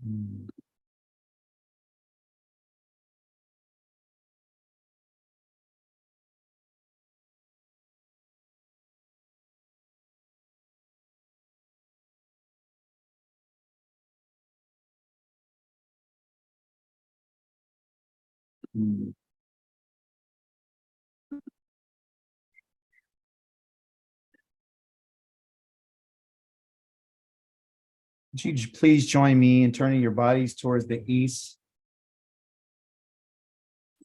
Mm. Mm. Would you please join me in turning your bodies towards the east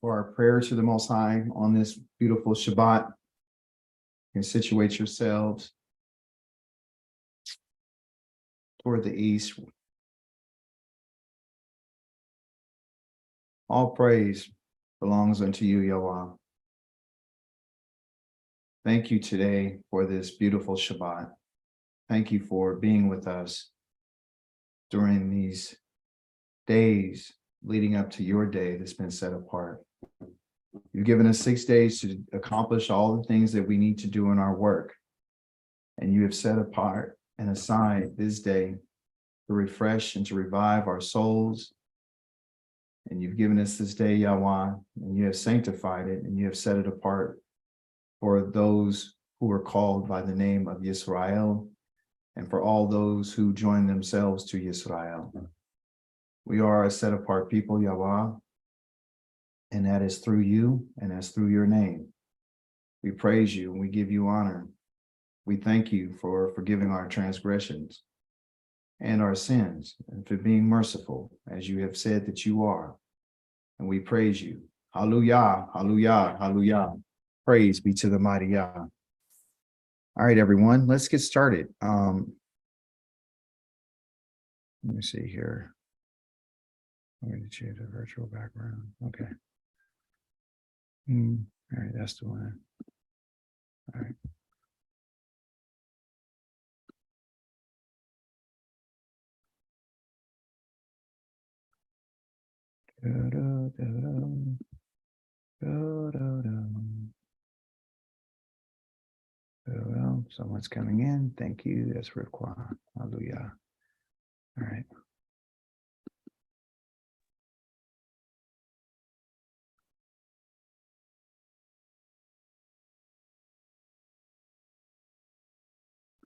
for our prayer to the Most High on this beautiful Shabbat? And situate yourselves toward the east. All praise belongs unto you, Yahweh. Thank you today for this beautiful Shabbat. Thank you for being with us during these days leading up to your day that's been set apart. You've given us 6 days to accomplish all the things that we need to do in our work. And you have set apart and aside this day to refresh and to revive our souls. And you've given us this day, Yahweh, and you have sanctified it and you have set it apart for those who are called by the name of Yisrael and for all those who join themselves to Yisrael. We are a set apart people, Yahweh, and that is through you and that's through your name. We praise you and we give you honor. We thank you for forgiving our transgressions and our sins and for being merciful as you have said that you are. And we praise you. Hallelujah, hallelujah, hallelujah. Praise be to the mighty Yah. All right, everyone, let's get started. Let me see here. I'm going to change the virtual background. Okay. All right, that's the one. All right. Well, someone's coming in. Thank you. That's Rikwa. Hallelujah. All right.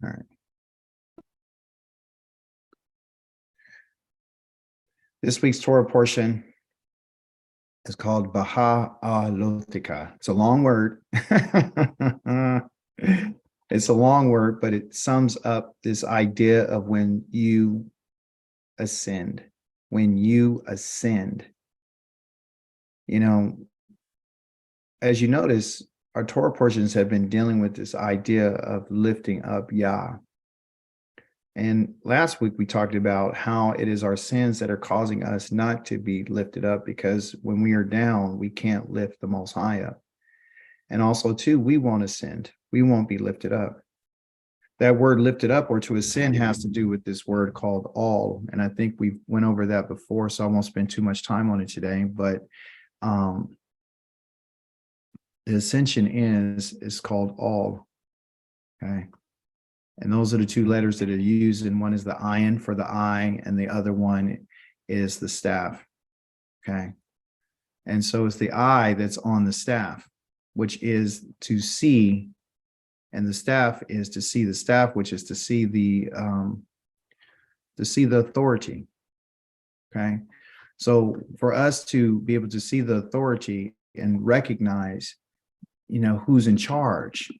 All right. This week's Torah portion is called Baha'alotika. It's a long word. It's a long word, but it sums up this idea of when you ascend. When you ascend. You know, as you notice, our Torah portions have been dealing with this idea of lifting up Yah. And last week we talked about how it is our sins that are causing us not to be lifted up, because when we are down, we can't lift the Most High up. And also, too, we won't ascend. We won't be lifted up. That word lifted up or to ascend has to do with this word called all. And I think we went over that before, so I won't spend too much time on it today. But the ascension is called all. Okay. And those are the two letters that are used, and one is the ayin for the eye, and the other one is the staff. Okay. And so it's the eye that's on the staff, which is to see, and the staff is to see the staff, which is to see the authority. Okay. So for us to be able to see the authority and recognize, who's in charge,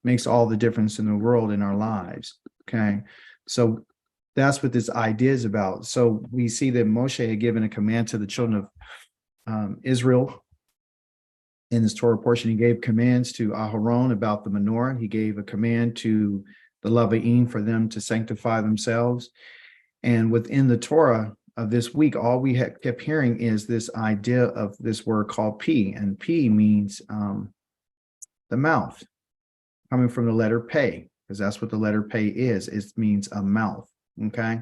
makes all the difference in the world in our lives. Okay. So that's what this idea is about. So we see that Moshe had given a command to the children of Israel. In this Torah portion, he gave commands to Aharon about the menorah. He gave a command to the Levi'im for them to sanctify themselves. And within the Torah of this week, all we kept hearing is this idea of this word called P. And P means the mouth, coming from the letter Pei, because that's what the letter Pei is. It means a mouth. Okay.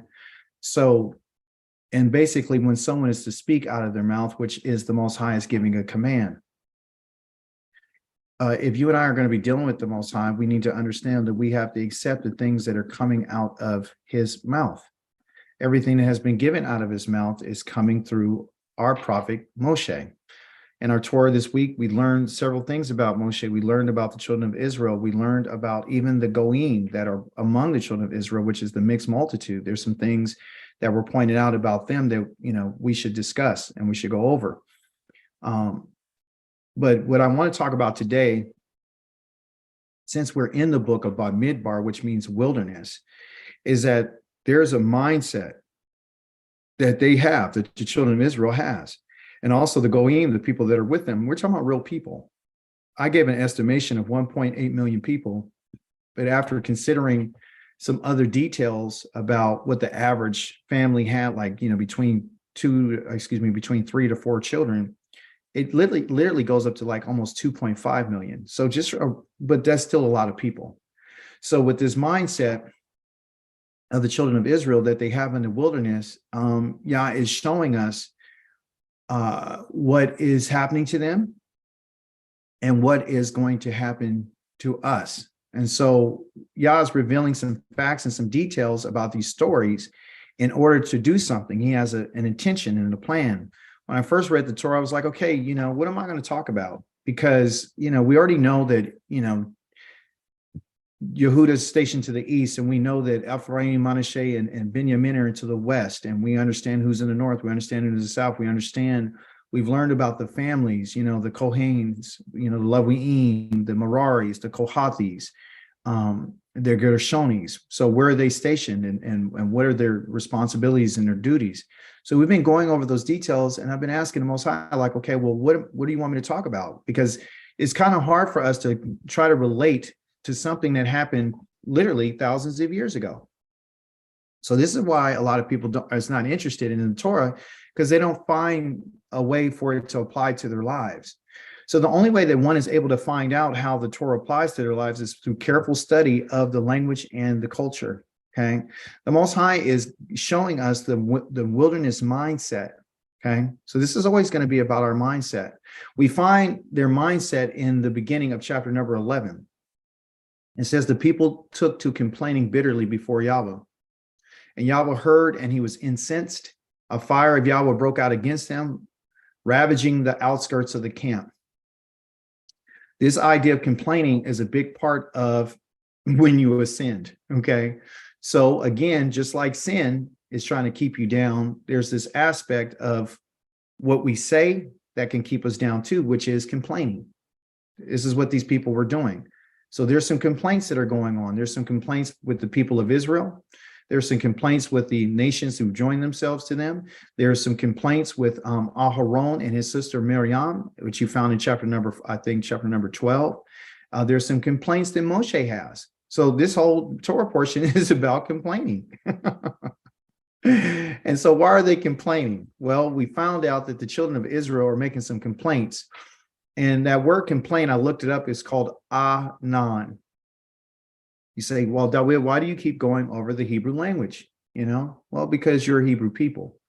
So, and basically when someone is to speak out of their mouth, which is the Most High is giving a command. If you and I are going to be dealing with the Most High, we need to understand that we have to accept the things that are coming out of his mouth. everything that has been given out of his mouth is coming through our prophet Moshe. In our Torah this week, we learned several things about Moshe. We learned about the children of Israel. We learned about even the Goyim that are among the children of Israel, which is the mixed multitude. There's some things that were pointed out about them that, we should discuss and we should go over. But what I want to talk about today, since we're in the book of Bamidbar, which means wilderness, is that there's a mindset that they have, that the children of Israel has. And also the Goyim, the people that are with them. We're talking about real people. I gave an estimation of 1.8 million people, but after considering some other details about what the average family had, like, between 3 to 4 children, it literally goes up to like almost 2.5 million. So but that's still a lot of people. So with this mindset of the children of Israel that they have in the wilderness, Yah is showing us what is happening to them and what is going to happen to us. And so Yah is revealing some facts and some details about these stories in order to do something. He has an intention and a plan. When I first read the Torah, I was like, okay, what am I going to talk about? Because, we already know that, Yehuda's stationed to the east, and we know that Ephraim, Manasseh, and Benjamin are to the west, and we understand who's in the north. We understand who's in the south. We've learned about the families, the Kohanes, the Leviim, the Meraris, the Kohathis, the Gershonis. So where are they stationed, and what are their responsibilities and their duties? So we've been going over those details, and I've been asking the Most High, like, okay, well, what do you want me to talk about? Because it's kind of hard for us to try to relate to something that happened literally thousands of years ago. So this is why a lot of people is not interested in the Torah, because they don't find a way for it to apply to their lives. So the only way that one is able to find out how the Torah applies to their lives is through careful study of the language and the culture. Okay, the Most High is showing us the wilderness mindset. Okay, so this is always going to be about our mindset. We find their mindset in the beginning of chapter number 11. It says the people took to complaining bitterly before Yahweh. And Yahweh heard, and he was incensed. A fire of Yahweh broke out against them, ravaging the outskirts of the camp. This idea of complaining is a big part of when you ascend, okay? So again, just like sin is trying to keep you down, there's this aspect of what we say that can keep us down too, which is complaining. This is what these people were doing. So there's some complaints that are going on. There's some complaints with the people of Israel. There's some complaints with the nations who joined themselves to them. There's some complaints with Aharon and his sister Miriam, which you found in chapter number 12. There's some complaints that Moshe has. So this whole Torah portion is about complaining. And so why are they complaining? Well, we found out that the children of Israel are making some complaints. And that word complain, I looked it up, is called anan. You say, well, Dawid, why do you keep going over the Hebrew language? Well, because you're a Hebrew people,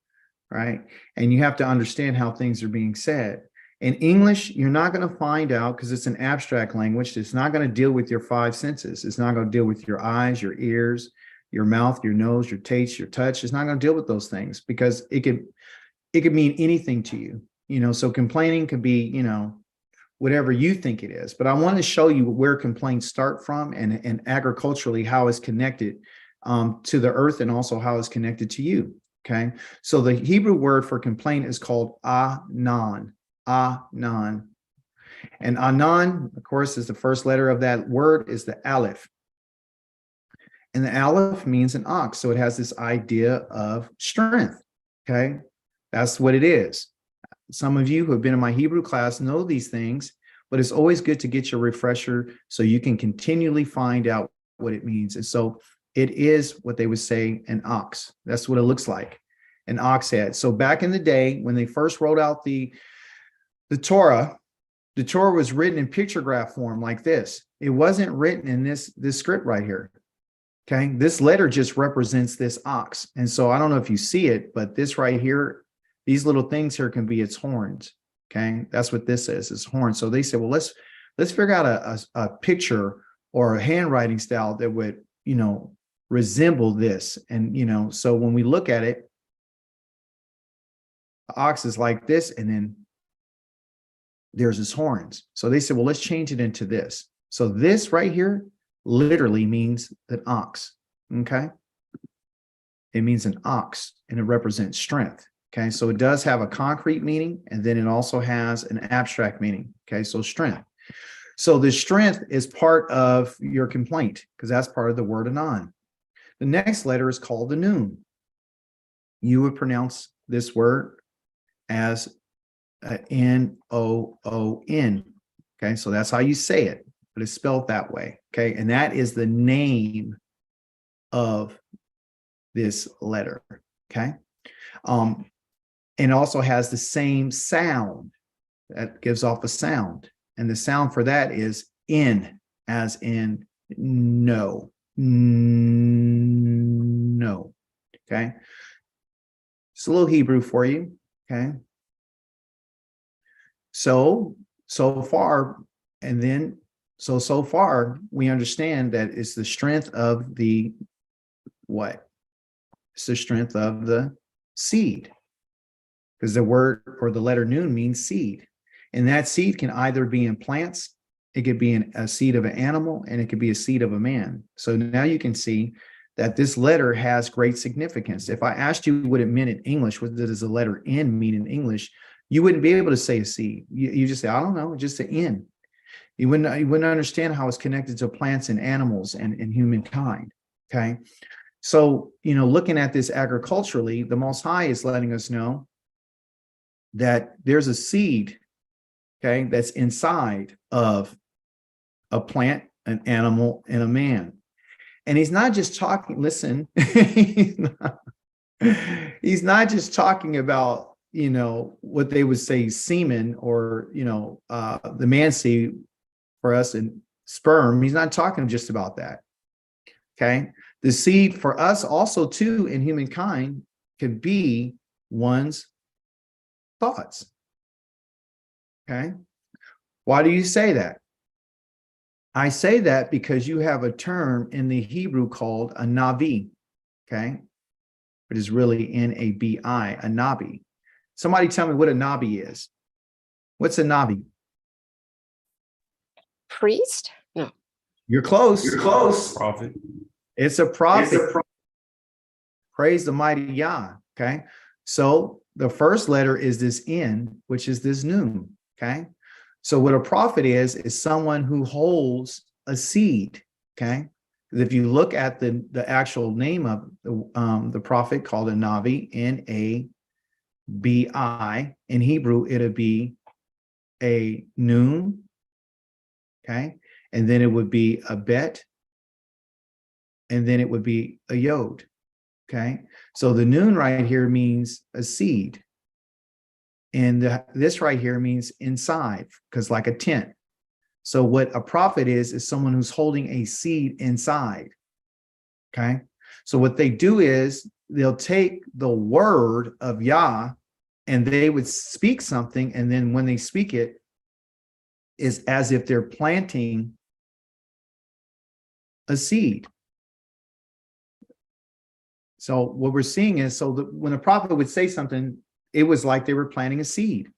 right? And you have to understand how things are being said. In English, you're not going to find out, because it's an abstract language. It's not going to deal with your 5 senses. It's not going to deal with your eyes, your ears, your mouth, your nose, your taste, your touch. It's not going to deal with those things, because it could mean anything to you. So complaining could be, whatever you think it is. But I want to show you where complaints start from, and agriculturally how it's connected to the earth, and also how it's connected to you. Okay. So the Hebrew word for complaint is called anan. Anan. And anan, of course, is the first letter of that word is the aleph. And the aleph means an ox. So it has this idea of strength. Okay. That's what it is. Some of you who have been in my Hebrew class know these things, but it's always good to get your refresher so you can continually find out what it means. And so it is what they would say an ox. That's what it looks like, an ox head. So back in the day, when they first wrote out the Torah was written in pictograph form like this. It wasn't written in this script right here. Okay, this letter just represents this ox. And so I don't know if you see it, but this right here, these little things here can be its horns. Okay, that's what this is, its horns. So they said, well, let's figure out a picture or a handwriting style that would, resemble this. And, so when we look at it, the ox is like this, and then there's his horns. So they said, well, let's change it into this. So this right here literally means an ox. Okay. It means an ox, and it represents strength. Okay. So it does have a concrete meaning, and then it also has an abstract meaning. Okay. So strength. So the strength is part of your complaint, because that's part of the word anon. The next letter is called the noon. You would pronounce this word as N-O-O-N. Okay, so that's how you say it, but it's spelled that way. Okay, and that is the name of this letter. Okay, and also has the same sound that gives off a sound, and the sound for that is N, as in no. No. Okay. It's a little Hebrew for you. Okay. So far, and then, so far, we understand that it's the strength of the what? It's the strength of the seed. Because the word or the letter noon means seed. And that seed can either be in plants, it could be a seed of an animal, and it could be a seed of a man. So now you can see that this letter has great significance. If I asked you what it meant in English, what does the letter N mean in English, you wouldn't be able to say a seed. You just say, I don't know, just an N. You wouldn't understand how it's connected to plants and animals and humankind. Okay. So, looking at this agriculturally, the Most High is letting us know that there's a seed, okay, that's inside of a plant, an animal, and a man. And he's not just talking, listen, he's not just talking about, what they would say semen, or, the man seed for us, and sperm. He's not talking just about that. Okay. The seed for us also too in humankind could be one's thoughts. Okay. Why do you say that? I say that because you have a term in the Hebrew called a navi. Okay. It is really N-A-B-I, a nabi. Somebody tell me what a nabi is. What's a nabi? Priest? No. You're close. You're close. Prophet. It's a prophet. Praise the mighty Yah. Okay. So the first letter is this N, which is this noon. Okay. So what a prophet is someone who holds a seed. Okay. If you look at the actual name of the prophet, called a Navi, N-A-B-I, in Hebrew, it'll be a noon. Okay. And then it would be a bet. And then it would be a yod. Okay. So the noon right here means a seed. And this right here means inside, because like a tent. So what a prophet is someone who's holding a seed inside. Okay. So what they do is they'll take the word of Yah and they would speak something. And then when they speak it, is as if they're planting a seed. So what we're seeing is, when a prophet would say something, it was like they were planting a seed.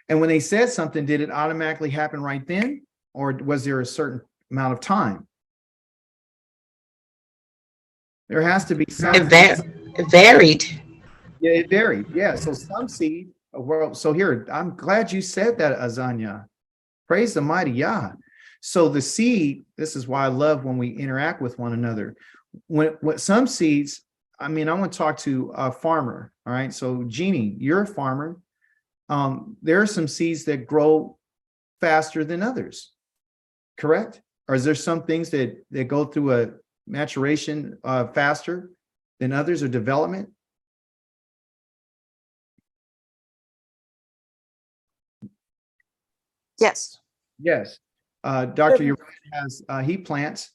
And when they said something, did it automatically happen right then? Or was there a certain amount of time? There has to be something. It varied. Yeah, it varied. Yeah. So some seed, so here, I'm glad you said that, Azanya. Praise the mighty Yah. So the seed, this is why I love when we interact with one another. When some seeds, I want to talk to a farmer. All right. So Jeannie, you're a farmer. There are some seeds that grow faster than others, correct? Or is there some things that go through a maturation faster than others, or development? Yes. Yes. Dr. Uriah has, he plants,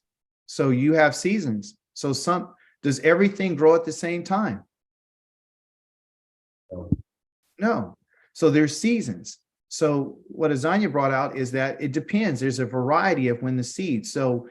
so you have seasons. So does everything grow at the same time? No. So there's seasons. So what Azanya brought out is that it depends. There's a variety of when the seeds. So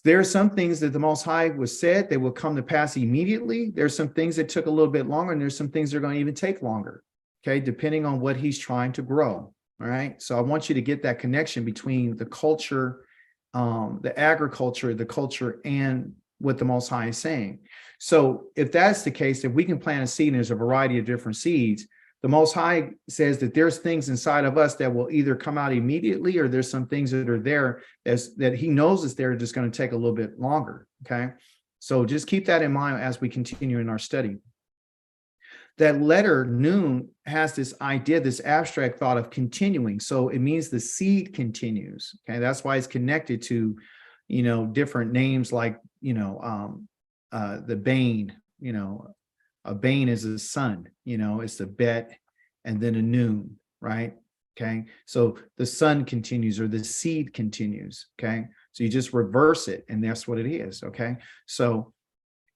There are some things that the Most High was said they will come to pass immediately. There's some things that took a little bit longer, and there's some things that are going to even take longer, okay, depending on what he's trying to grow. All right. So I want you to get that connection between the culture, the agriculture, the culture, and what the Most High is saying. So if that's the case, if we can plant a seed and there's a variety of different seeds, the Most High says that there's things inside of us that will either come out immediately, or there's some things that are there that he knows is there, just going to take a little bit longer. Okay. So just keep that in mind as we continue in our study. That letter Nun has this idea, this abstract thought of continuing. So it means the seed continues. Okay. That's why it's connected to, different names like, the Bane, a Bane is a sun, it's the Bet and then a Nun, right? Okay. So the sun continues, or the seed continues. Okay. So you just reverse it, and that's what it is. Okay. So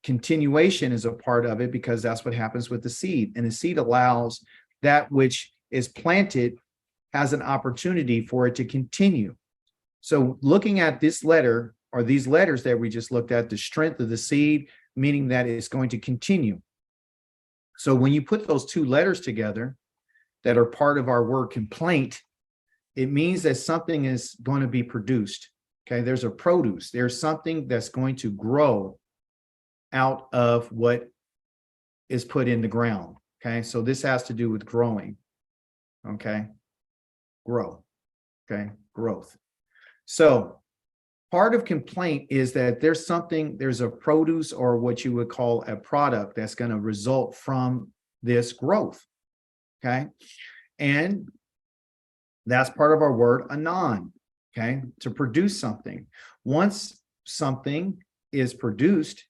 continuation is a part of it, because that's what happens with the seed. And the seed allows that which is planted has an opportunity for it to continue. So looking at this letter, or these letters that we just looked at, the strength of the seed, meaning that it's going to continue. So when you put those two letters together that are part of our word complaint, it means that something is going to be produced. Okay, there's a produce. There's something that's going to grow out of what is put in the ground. Okay, so this has to do with growing. Okay, grow. Okay, growth. So part of complaint is that there's a produce, or what you would call a product, that's going to result from this growth. Okay, and that's part of our word anon. Okay, to produce something. Once something is produced,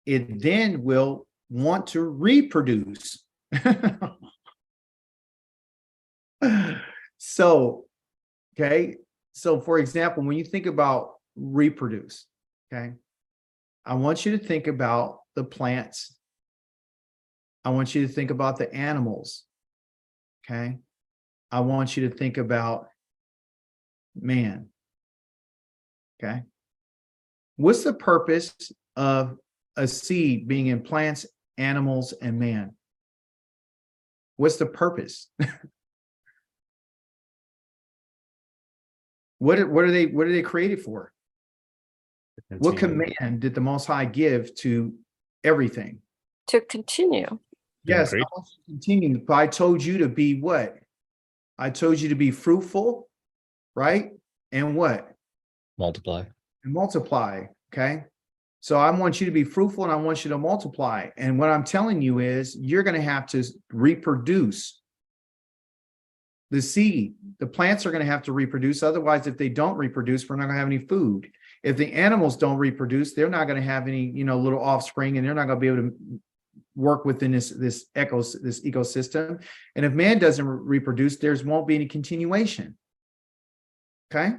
it then will want to reproduce. So, okay. So for example, when you think about reproduce, okay, I want you to think about the plants. I want you to think about the animals. Okay. I want you to think about man. Okay. What's the purpose of a seed being in plants, animals, and man? What's the purpose? What are they created for? What command did the Most High give to everything? To continue. Yes, I want you to continue. But I told you to be what? I told you to be fruitful, right? And what? Multiply. And multiply. Okay. So I want you to be fruitful, and I want you to multiply. And what I'm telling you is you're going to have to reproduce the seed. The plants are going to have to reproduce. Otherwise, if they don't reproduce, we're not going to have any food. If the animals don't reproduce, they're not going to have any, little offspring, and they're not going to be able to work within this ecosystem. And if man doesn't reproduce, there won't be any continuation. Okay.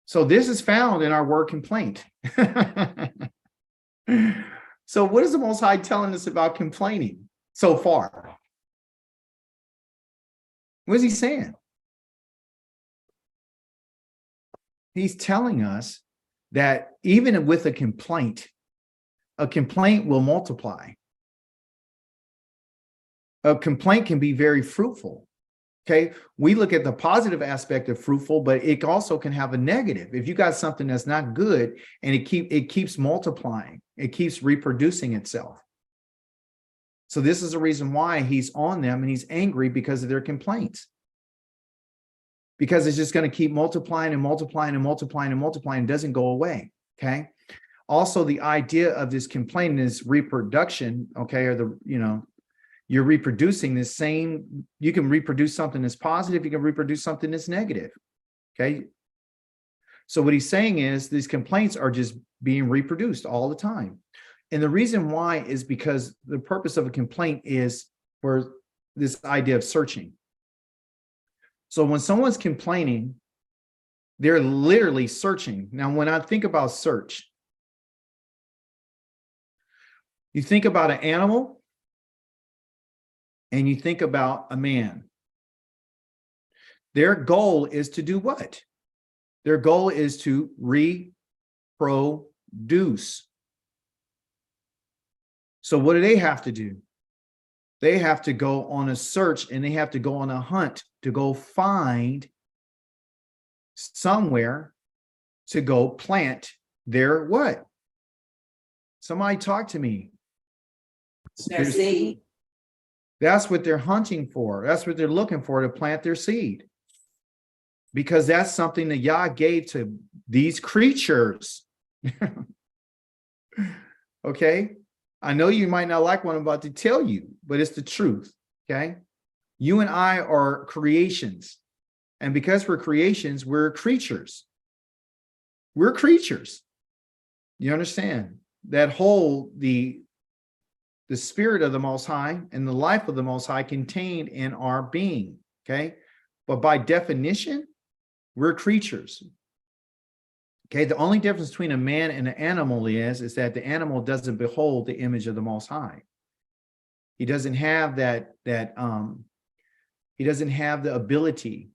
So this is found in our word complaint. So what is the Most High telling us about complaining so far? What is he saying? He's telling us that even with a complaint will multiply. A complaint can be very fruitful. Okay, we look at the positive aspect of fruitful, but it also can have a negative. If you got something that's not good and it keeps multiplying, it keeps reproducing itself. So this is the reason why he's on them, and he's angry because of their complaints. Because it's just going to keep multiplying and multiplying and multiplying and multiplying. It doesn't go away. Okay. Also, the idea of this complaint is reproduction. Okay, or you're reproducing the same. You can reproduce something that's positive. You can reproduce something that's negative. Okay. So what he's saying is these complaints are just being reproduced all the time. And the reason why is because the purpose of a complaint is for this idea of searching. So when someone's complaining, they're literally searching. Now, when I think about search, you think about an animal and you think about a man. Their goal is to do what? Their goal is to reproduce. reproduce. So what do they have to do? They have to go on a search and they have to go on a hunt to go find somewhere to go plant their what? Somebody talk to me. Their seed. That's what they're hunting for. That's what they're looking for, to plant their seed. Because that's something that Yah gave to these creatures. Okay? I know you might not like what I'm about to tell you, but it's the truth. Okay? You and I are creations. And because we're creations, we're creatures. We're creatures. You understand? That whole, the spirit of the Most High and the life of the Most High contained in our being. Okay? But by definition, we're creatures. Okay, the only difference between a man and an animal is that the animal doesn't behold the image of the Most High. He doesn't have he doesn't have the ability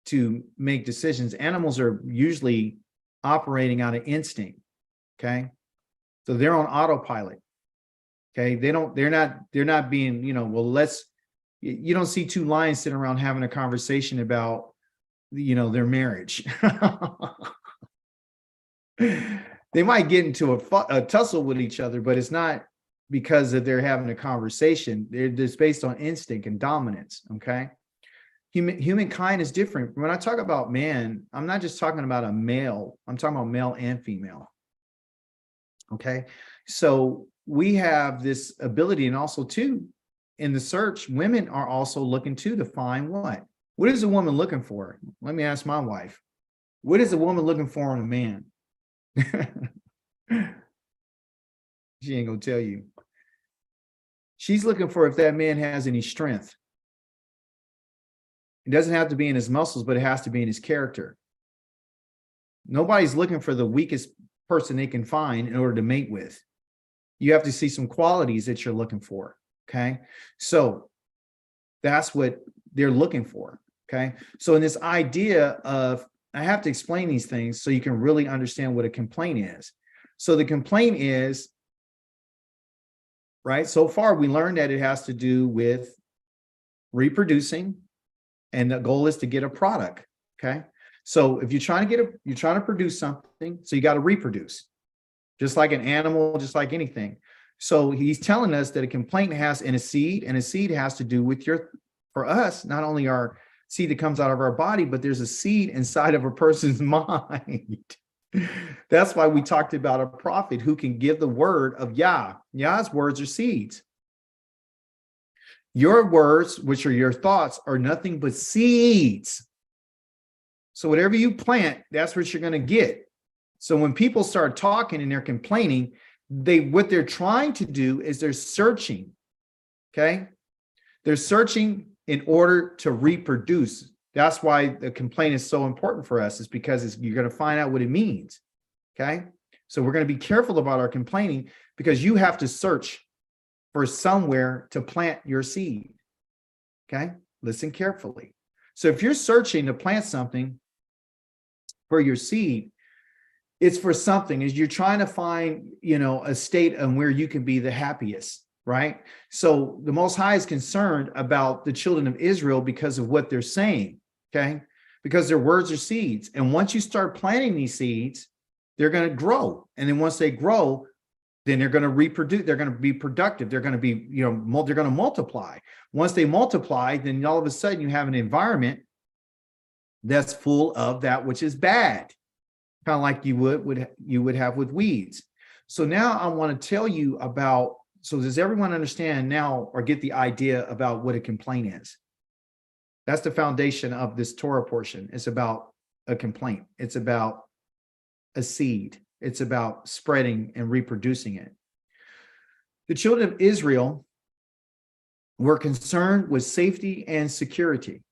to make decisions. Animals are usually operating out of instinct. Okay, so they're on autopilot. Okay, they're not being, well, you don't see two lions sitting around having a conversation about, their marriage. They might get into a tussle with each other, but it's not because that they're having a conversation. They're just based on instinct and dominance. Okay, humankind is different. When I talk about man, I'm not just talking about a male. I'm talking about male and female. Okay, so we have this ability, and also too, in the search, women are also looking too to find what? What is a woman looking for? Let me ask my wife. What is a woman looking for in a man? She ain't gonna tell you. She's looking for if that man has any strength. It doesn't have to be in his muscles, but it has to be in his character. Nobody's looking for the weakest person they can find in order to mate with. You have to see some qualities that you're looking for. Okay, so that's what they're looking for. Okay, so in this idea of, I have to explain these things so you can really understand what a complaint is. So the complaint is, right, so far we learned that it has to do with reproducing, and the goal is to get a product. Okay, so if you're trying to produce something, so you got to reproduce, just like an animal, just like anything. So he's telling us that a complaint has in a seed, and a seed has to do with for us, not only our seed that comes out of our body, but there's a seed inside of a person's mind. That's why we talked about a prophet who can give the word of Yah. Yah's words are seeds. Your words, which are your thoughts, are nothing but seeds. So whatever you plant, that's what you're going to get. So when people start talking and they're complaining, what they're trying to do is they're searching. Okay? They're searching in order to reproduce. That's why the complaint is so important for us, is because you're going to find out what it means. Okay? So we're going to be careful about our complaining, because you have to search for somewhere to plant your seed. Okay? Listen carefully. So if you're searching to plant something for your seed, it's for something, as you're trying to find, a state of where you can be the happiest, right? So the Most High is concerned about the children of Israel because of what they're saying, okay? Because their words are seeds. And once you start planting these seeds, they're going to grow. And then once they grow, then they're going to reproduce. They're going to be productive. They're going to be, they're going to multiply. Once they multiply, then all of a sudden you have an environment that's full of that which is bad, kind of like you would have with weeds. So now I want to tell you about, so does everyone understand now, or get the idea about what a complaint is? That's the foundation of this Torah portion. It's about a complaint. It's about a seed. It's about spreading and reproducing it. The children of Israel were concerned with safety and security.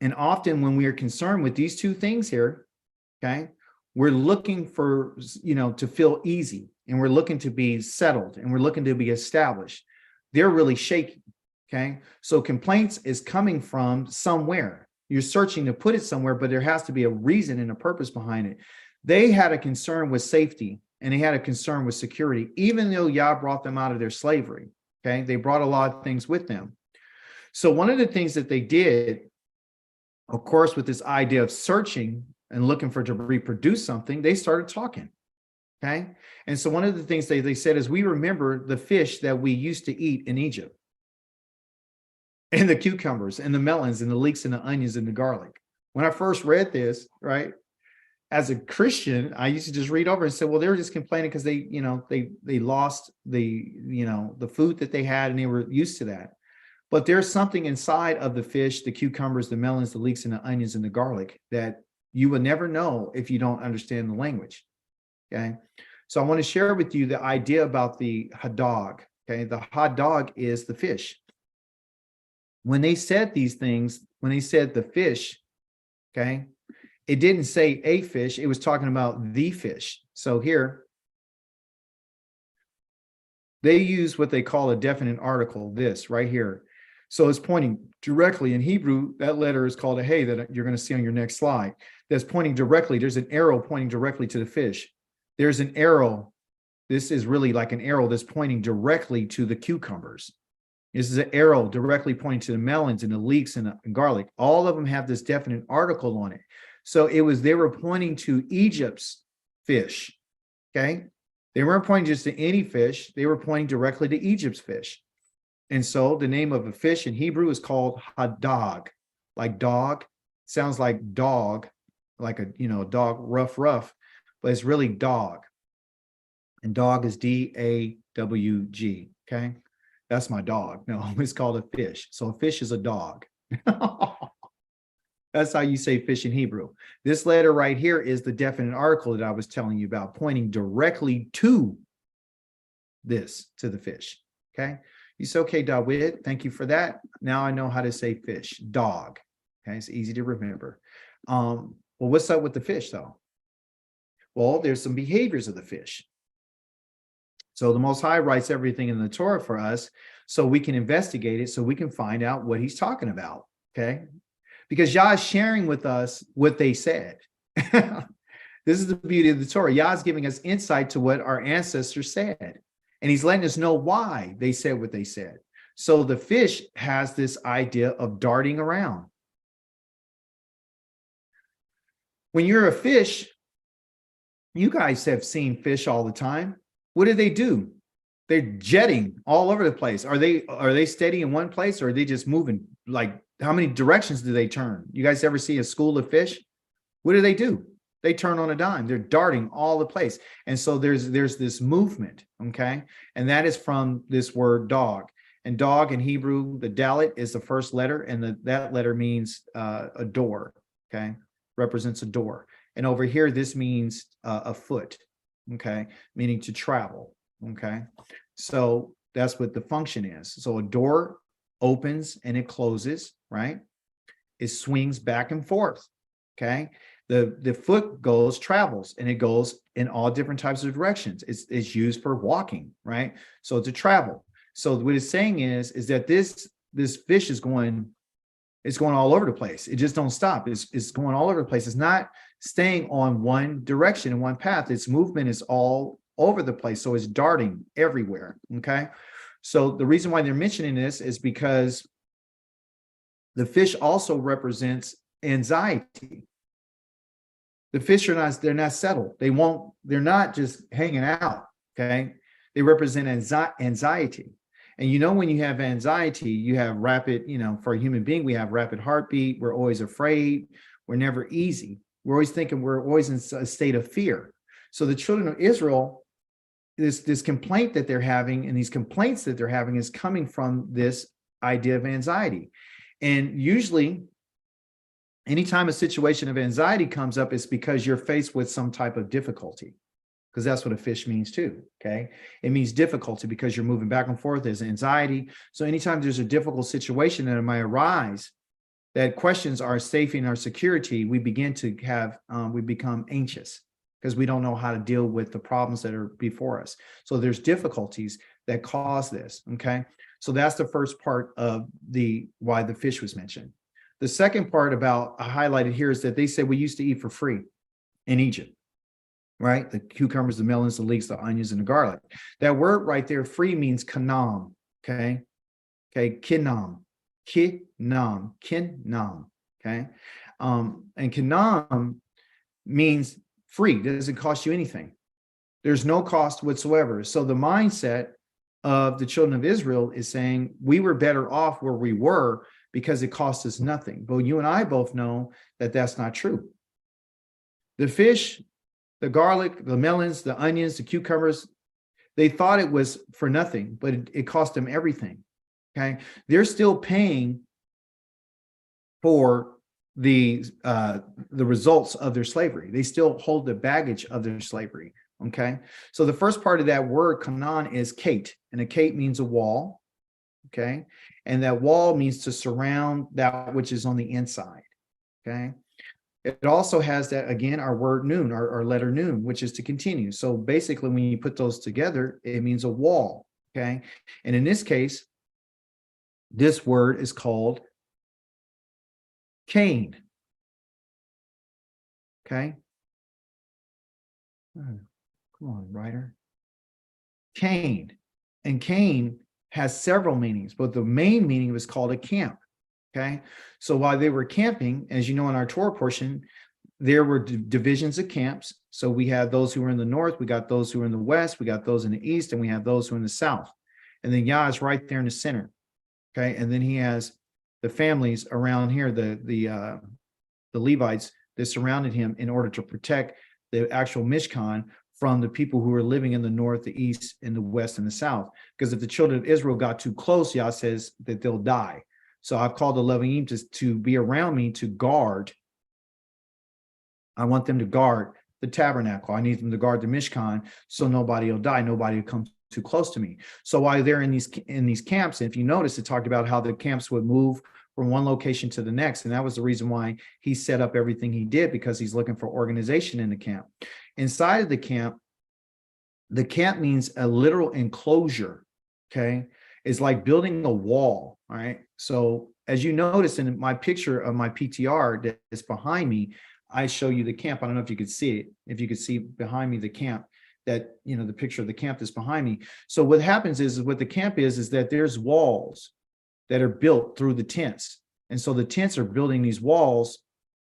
And often when we are concerned with these two things here, okay, we're looking for, to feel easy, and we're looking to be settled, and we're looking to be established. They're really shaky. Okay. So complaints is coming from somewhere. You're searching to put it somewhere, but there has to be a reason and a purpose behind it. They had a concern with safety and they had a concern with security, even though Yah brought them out of their slavery. Okay. They brought a lot of things with them. So one of the things that they did, of course, with this idea of searching and looking for to reproduce something, they started talking. Okay. And so one of the things they said is, we remember the fish that we used to eat in Egypt, and the cucumbers and the melons and the leeks and the onions and the garlic. When I first read this, right, as a Christian, I used to just read over and say, well, they were just complaining because they lost the food that they had and they were used to that. But there's something inside of the fish, the cucumbers, the melons, the leeks and the onions and the garlic that you will never know if you don't understand the language. Okay. So I want to share with you the idea about the hadog. Okay. The hadog is the fish. When they said these things, when they said the fish, okay, it didn't say a fish, it was talking about the fish. So here, they use what they call a definite article, this right here. So it's pointing directly. In Hebrew, that letter is called a hey that you're going to see on your next slide. That's pointing directly. There's an arrow pointing directly to the fish. There's an arrow. This is really like an arrow that's pointing directly to the cucumbers. This is an arrow directly pointing to the melons and the leeks and the garlic. All of them have this definite article on it. So they were pointing to Egypt's fish. Okay. They weren't pointing just to any fish. They were pointing directly to Egypt's fish. And so the name of a fish in Hebrew is called hadog, like dog. Sounds like dog, like a dog, rough, but it's really dog. And dog is D-A-W-G. Okay. That's my dog. No, it's called a fish. So a fish is a dog. That's how you say fish in Hebrew. This letter right here is the definite article that I was telling you about, pointing directly to the fish. Okay. You say, okay, Dawid, thank you for that. Now I know how to say fish, dog. Okay. It's easy to remember. Well, what's up with the fish though? Well, there's some behaviors of the fish. So the Most High writes everything in the Torah for us so we can investigate it, so we can find out what he's talking about, okay? Because Yah is sharing with us what they said. This is the beauty of the Torah. Yah is giving us insight to what our ancestors said, and he's letting us know why they said what they said. So the fish has this idea of darting around. When you're a fish, you guys have seen fish all the time. What do? They're jetting all over the place. Are they steady in one place, or are they just moving? Like, how many directions do they turn? You guys ever see a school of fish? What do? They turn on a dime. They're darting all the place. And so there's this movement, okay? And that is from this word dog. And dog in Hebrew, the dalet is the first letter, and that letter means a door, okay? Represents a door. And over here, this means a foot. Okay, meaning to travel. Okay, so that's what the function is. So a door opens and it closes, right? It swings back and forth. Okay, the foot travels, and it goes in all different types of directions. It's used for walking, right? So to travel. So what it's saying is that this fish is going all over the place. It just don't stop. It's going all over the place. It's not staying on one direction and one path. Its movement is all over the place. So it's darting everywhere. Okay. So the reason why they're mentioning this is because the fish also represents anxiety. The fish they're not settled. They're not just hanging out. Okay. They represent anxiety. And when you have anxiety, you have rapid, for a human being, we have rapid heartbeat. We're always afraid. We're never easy. We're always thinking, we're always in a state of fear. So the children of Israel, this complaint that they're having, and these complaints that they're having, is coming from this idea of anxiety. And usually, anytime a situation of anxiety comes up, it's because you're faced with some type of difficulty. Because that's what a fish means too, okay? It means difficulty because you're moving back and forth. There's anxiety. So anytime there's a difficult situation that might arise that questions our safety and our security, we become anxious because we don't know how to deal with the problems that are before us. So there's difficulties that cause this, okay? So that's the first part of why the fish was mentioned. The second part I highlighted here is that they said we used to eat for free in Egypt. right? The cucumbers, the melons, the leeks, the onions, and the garlic. That word right there, free, means kanam, okay? Okay, kinam, kinam, okay? And kinam means free. Doesn't cost you anything. There's no cost whatsoever. So the mindset of the children of Israel is saying we were better off where we were because it cost us nothing. But you and I both know that that's not true. The fish, the garlic, the melons, the onions, the cucumbers, they thought it was for nothing, but it cost them everything. Okay. They're still paying for the results of their slavery. They still hold the baggage of their slavery. Okay. So the first part of that word, kanan, is kate, and a kate means a wall. Okay. And that wall means to surround that which is on the inside. Okay. It also has that, again, our word noon, our letter noon, which is to continue. So basically, when you put those together, it means a wall. Okay. And in this case, this word is called Cain. Okay. Come on, writer. Cain. And Cain has several meanings, but the main meaning was called a camp. Okay. So while they were camping, as you know, in our Torah portion, there were divisions of camps. So we had those who were in the north, we got those who were in the west, we got those in the east, and we have those who are in the south. And then Yah is right there in the center. Okay. And then he has the families around here, the Levites that surrounded him in order to protect the actual Mishkan from the people who were living in the north, the east, and the west, and the south. Because if the children of Israel got too close, Yah says that they'll die. So I've called the Leviim to be around me to guard. I want them to guard the tabernacle. I need them to guard the Mishkan so nobody will die. Nobody will come too close to me. So while they're in these camps, and if you notice, it talked about how the camps would move from one location to the next. And that was the reason why he set up everything he did, because he's looking for organization in the camp. Inside of the camp means a literal enclosure. Okay. It's like building a wall. All right. So as you notice in my picture of my PTR that is behind me, I show you the camp. I don't know if you could see it. If you could see behind me the camp, that, you know, the picture of the camp that's behind me. So what happens is what the camp is that there's walls that are built through the tents. And so the tents are building these walls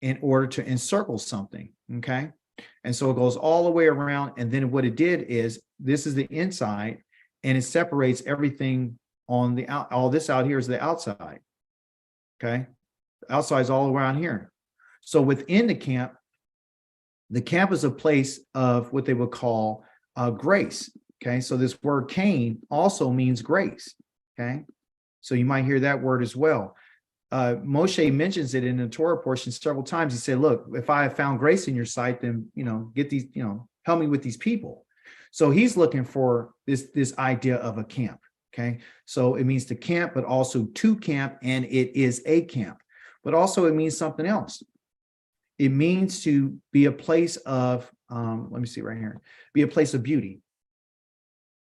in order to encircle something. Okay. And so it goes all the way around. And then what it did is, this is the inside, and it separates everything on the out. All this out here is the outside. Okay. The outside is all around here. So within the camp is a place of what they would call grace. Okay. So this word Cain also means grace. Okay. So you might hear that word as well. Moshe mentions it in the Torah portion several times. He said, look, if I have found grace in your sight, then, you know, get these, you know, help me with these people. So he's looking for this idea of a camp. Okay. So it means to camp, but also to camp, and it is a camp, but also it means something else. It means to be a place of, let me see right here, be a place of beauty.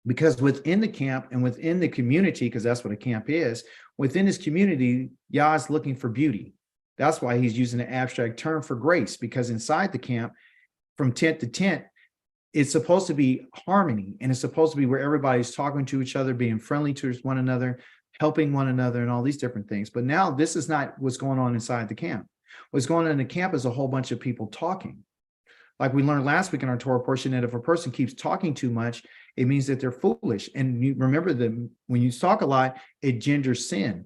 Because within the camp and within the community, because that's what a camp is, within his community, Yah is looking for beauty. That's why he's using the abstract term for grace, because inside the camp, from tent to tent, it's supposed to be harmony, and it's supposed to be where everybody's talking to each other, being friendly to one another, helping one another, and all these different things. But now this is not what's going on inside the camp. What's going on in the camp is a whole bunch of people talking. Like we learned last week in our Torah portion, that if a person keeps talking too much, it means that they're foolish. And you remember that when you talk a lot, it genders sin.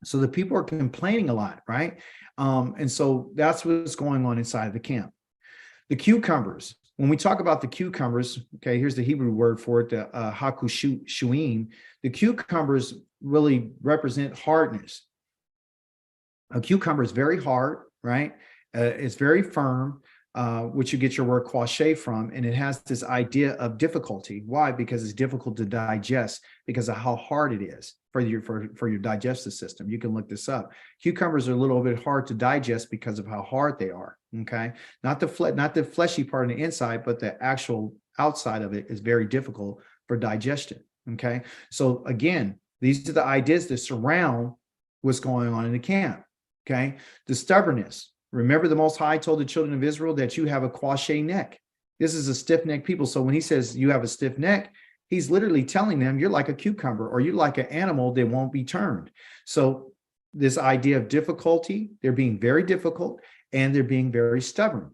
So the people are complaining a lot, right? And so that's what's going on inside the camp. The cucumbers. When we talk about the cucumbers, okay, here's the Hebrew word for it, the hakushuim. The cucumbers really represent hardness. A cucumber is very hard, right? It's very firm, which you get your word quashe from, and it has this idea of difficulty. Why? Because it's difficult to digest because of how hard it is for your digestive system. You can look this up. Cucumbers are a little bit hard to digest because of how hard they are. Okay, not the fleshy part on the inside, but the actual outside of it is very difficult for digestion. Okay, so again, these are the ideas that surround what's going on in the camp. Okay, the stubbornness. Remember, the Most High told the children of Israel that you have a quashe neck. This is a stiff-necked people. So when he says you have a stiff neck, he's literally telling them you're like a cucumber, or you're like an animal that won't be turned. So this idea of difficulty, they're being very difficult and they're being very stubborn.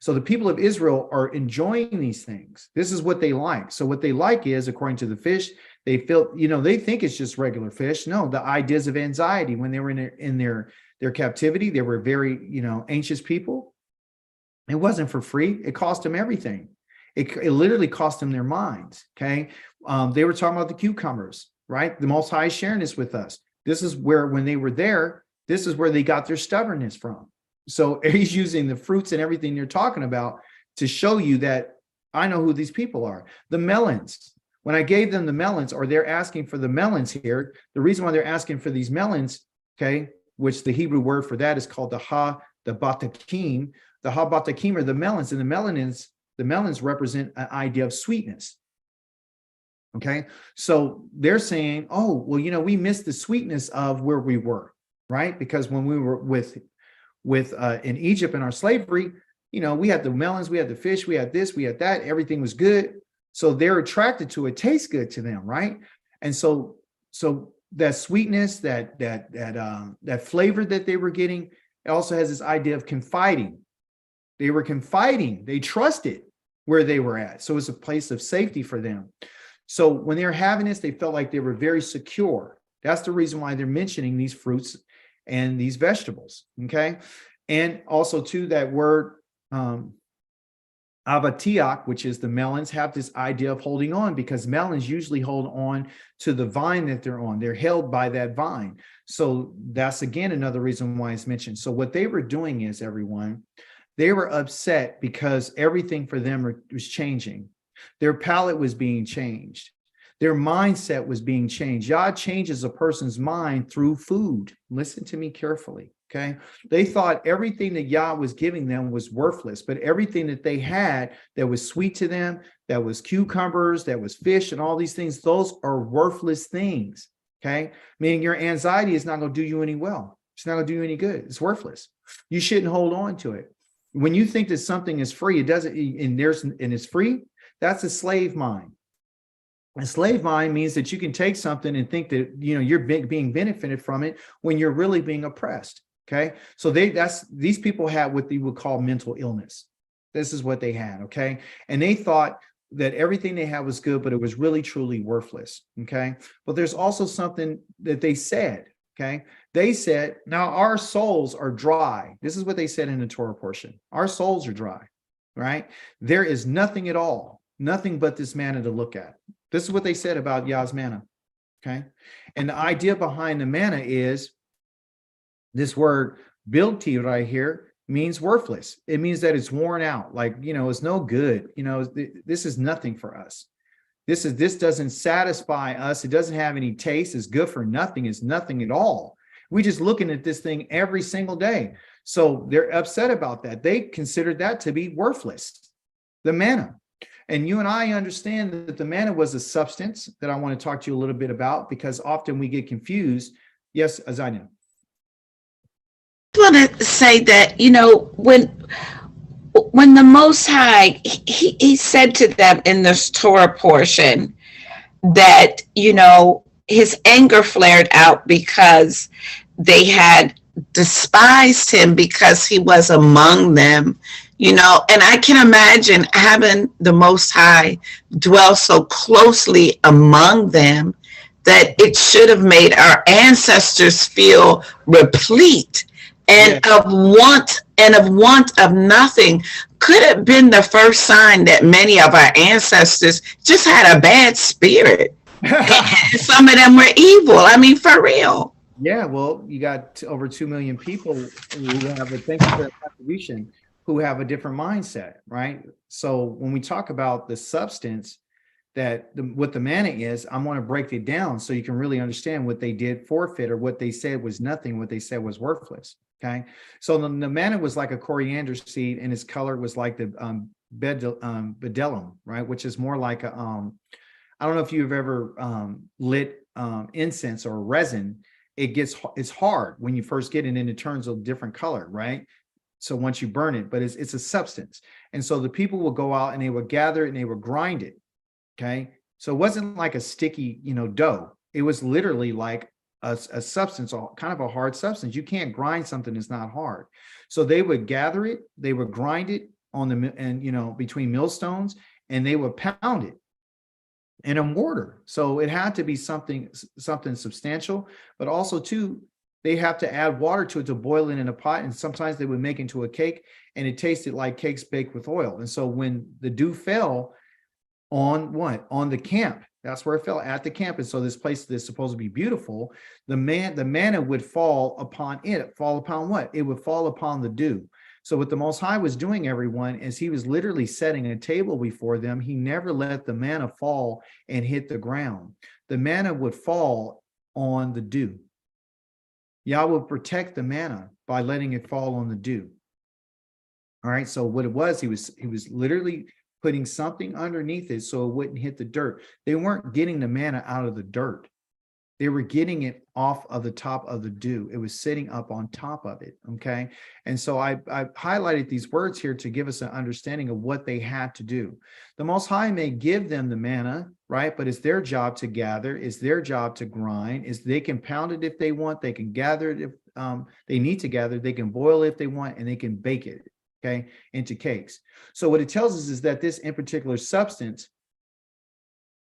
So the people of Israel are enjoying these things. This is what they like. So what they like is, according to the fish, they feel, they think it's just regular fish. No, the ideas of anxiety when they were in their captivity, they were very, anxious people. It wasn't for free. It cost them everything. It literally cost them their minds. Okay. They were talking about the cucumbers, right? The Most High is sharing this with us. This is where, when they were there, this is where they got their stubbornness from. So he's using the fruits and everything you're talking about to show you that I know who these people are. The melons, when I gave them the melons, or they're asking for the melons here, the reason why they're asking for these melons, okay, which the Hebrew word for that is called the batakim. The batakim are the melons, and the melons represent an idea of sweetness. Okay, so they're saying, oh, well, we missed the sweetness of where we were, right? Because when we were in Egypt in our slavery, we had the melons, we had the fish, we had this, we had that, everything was good. So they're attracted to it, tastes good to them, right? And so that sweetness, that flavor that they were getting, it also has this idea of confiding. They were confiding, they trusted where they were at. So it's a place of safety for them. So when they were having this, they felt like they were very secure. That's the reason why they're mentioning these fruits and these vegetables, okay? And also too, that word avatiach, which is the melons, have this idea of holding on, because melons usually hold on to the vine that they're on. They're held by that vine. So that's, again, another reason why it's mentioned. So what they were doing is, everyone, they were upset because everything for them was changing. Their palate was being changed. Their mindset was being changed. Yah changes a person's mind through food. Listen to me carefully, okay? They thought everything that Yah was giving them was worthless, but everything that they had that was sweet to them, that was cucumbers, that was fish, and all these things, those are worthless things, okay? Meaning your anxiety is not going to do you any well. It's not going to do you any good. It's worthless. You shouldn't hold on to it. When you think that something is free, it doesn't, and it's free, that's a slave mind. A slave mind means that you can take something and think that you're being benefited from it when you're really being oppressed. Okay, so these people had what they would call mental illness. This is what they had. Okay, and they thought that everything they had was good, but it was really truly worthless. Okay, but there's also something that they said. Okay, they said, now our souls are dry. This is what they said in the Torah portion. Our souls are dry. Right? There is nothing at all, nothing but this manna to look at. This is what they said about Yah's manna, okay? And the idea behind the manna is this word bilti right here means worthless. It means that it's worn out, like, it's no good. This is nothing for us. This doesn't satisfy us. It doesn't have any taste. It's good for nothing. It's nothing at all. We're just looking at this thing every single day. So they're upset about that. They considered that to be worthless, the manna. And you and I understand that the manna was a substance that I want to talk to you a little bit about, because often we get confused. Yes, Azania. I want to say that, when the Most High, he said to them in this Torah portion that, his anger flared out because they had despised him because he was among them, and I can imagine having the Most High dwell so closely among them that it should have made our ancestors feel replete and of want of nothing. Could have been the first sign that many of our ancestors just had a bad spirit. And some of them were evil. I mean, for real. Yeah, well, you got over 2 million people who have a, thank you for that contribution, who have a different mindset, right? So when we talk about the substance, what the manna is, I'm going to break it down so you can really understand what they did forfeit, or what they said was nothing, what they said was worthless. Okay, so the manna was like a coriander seed, and its color was like the bdellium, right? Which is more like a I don't know if you've ever lit incense or resin. It's hard when you first get it, and it turns a different color, right? So once you burn it, but it's a substance. And so the people will go out and they would gather it and they would grind it. Okay. So it wasn't like a sticky, dough. It was literally like a substance, kind of a hard substance. You can't grind something that's not hard. So they would gather it, they would grind it between millstones, and they would pound it in a mortar. So it had to be something substantial, but also too, they have to add water to it to boil it in a pot. And sometimes they would make into a cake, and it tasted like cakes baked with oil. And so when the dew fell on what? On the camp, that's where it fell, at the camp. And so this place that's supposed to be beautiful, the manna would fall upon it. Fall upon what? It would fall upon the dew. So what the Most High was doing, everyone, is he was literally setting a table before them. He never let the manna fall and hit the ground. The manna would fall on the dew. Yah will protect the manna by letting it fall on the dew. All right. So what it was, he was literally putting something underneath it so it wouldn't hit the dirt. They weren't getting the manna out of the dirt. They were getting it off of the top of the dew. It was sitting up on top of it. Okay. And so I highlighted these words here to give us an understanding of what they had to do. The Most High may give them the manna, right? But it's their job to gather. It's their job to grind. They can pound it if they want. They can gather it if they need to gather. They can boil it if they want, and they can bake it, okay, into cakes. So what it tells us is that this in particular substance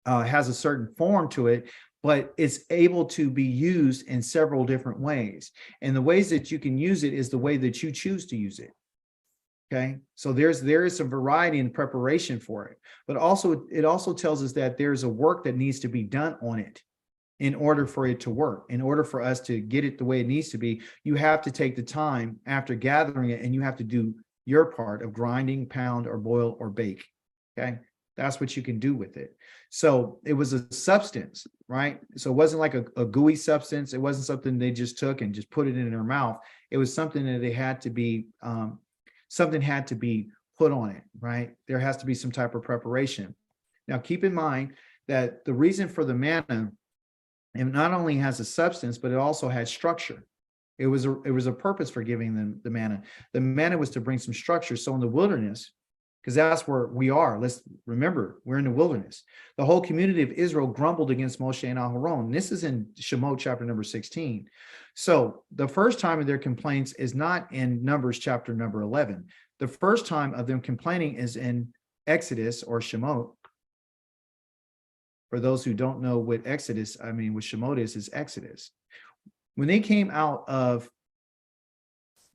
has a certain form to it, but it's able to be used in several different ways. And the ways that you can use it is the way that you choose to use it. Okay, so there is some variety in preparation for it, but also it also tells us that there's a work that needs to be done on it in order for it to work. In order for us to get it the way it needs to be, you have to take the time after gathering it, and you have to do your part of grinding, pound, or boil, or bake. Okay, that's what you can do with it. So it was a substance, right? So it wasn't like a gooey substance. It wasn't something they just took and just put it in their mouth. It was something that they had to be, something had to be put on it, right? There has to be some type of preparation. Now, keep in mind that the reason for the manna, it not only has a substance, but it also had structure. It was a purpose for giving them the manna. The manna was to bring some structure. So in the wilderness, because that's where we are. Let's remember, we're in the wilderness. The whole community of Israel grumbled against Moshe and Aharon. This is in Shemot chapter number 16. So the first time of their complaints is not in Numbers chapter number 11. The first time of them complaining is in Exodus or Shemot. For those who don't know what what Shemot is Exodus. When they came out of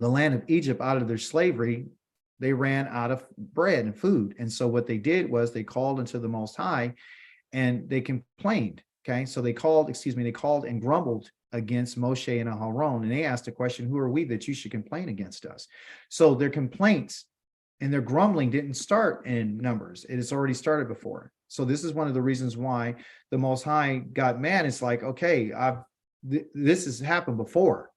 the land of Egypt, out of their slavery, they ran out of bread and food. And so what they did was they called unto the Most High and they complained. Okay. So they called and grumbled against Moshe and Aharon. And they asked the question, who are we that you should complain against us? So their complaints and their grumbling didn't start in Numbers. It has already started before. So this is one of the reasons why the Most High got mad. It's like, okay, this has happened before.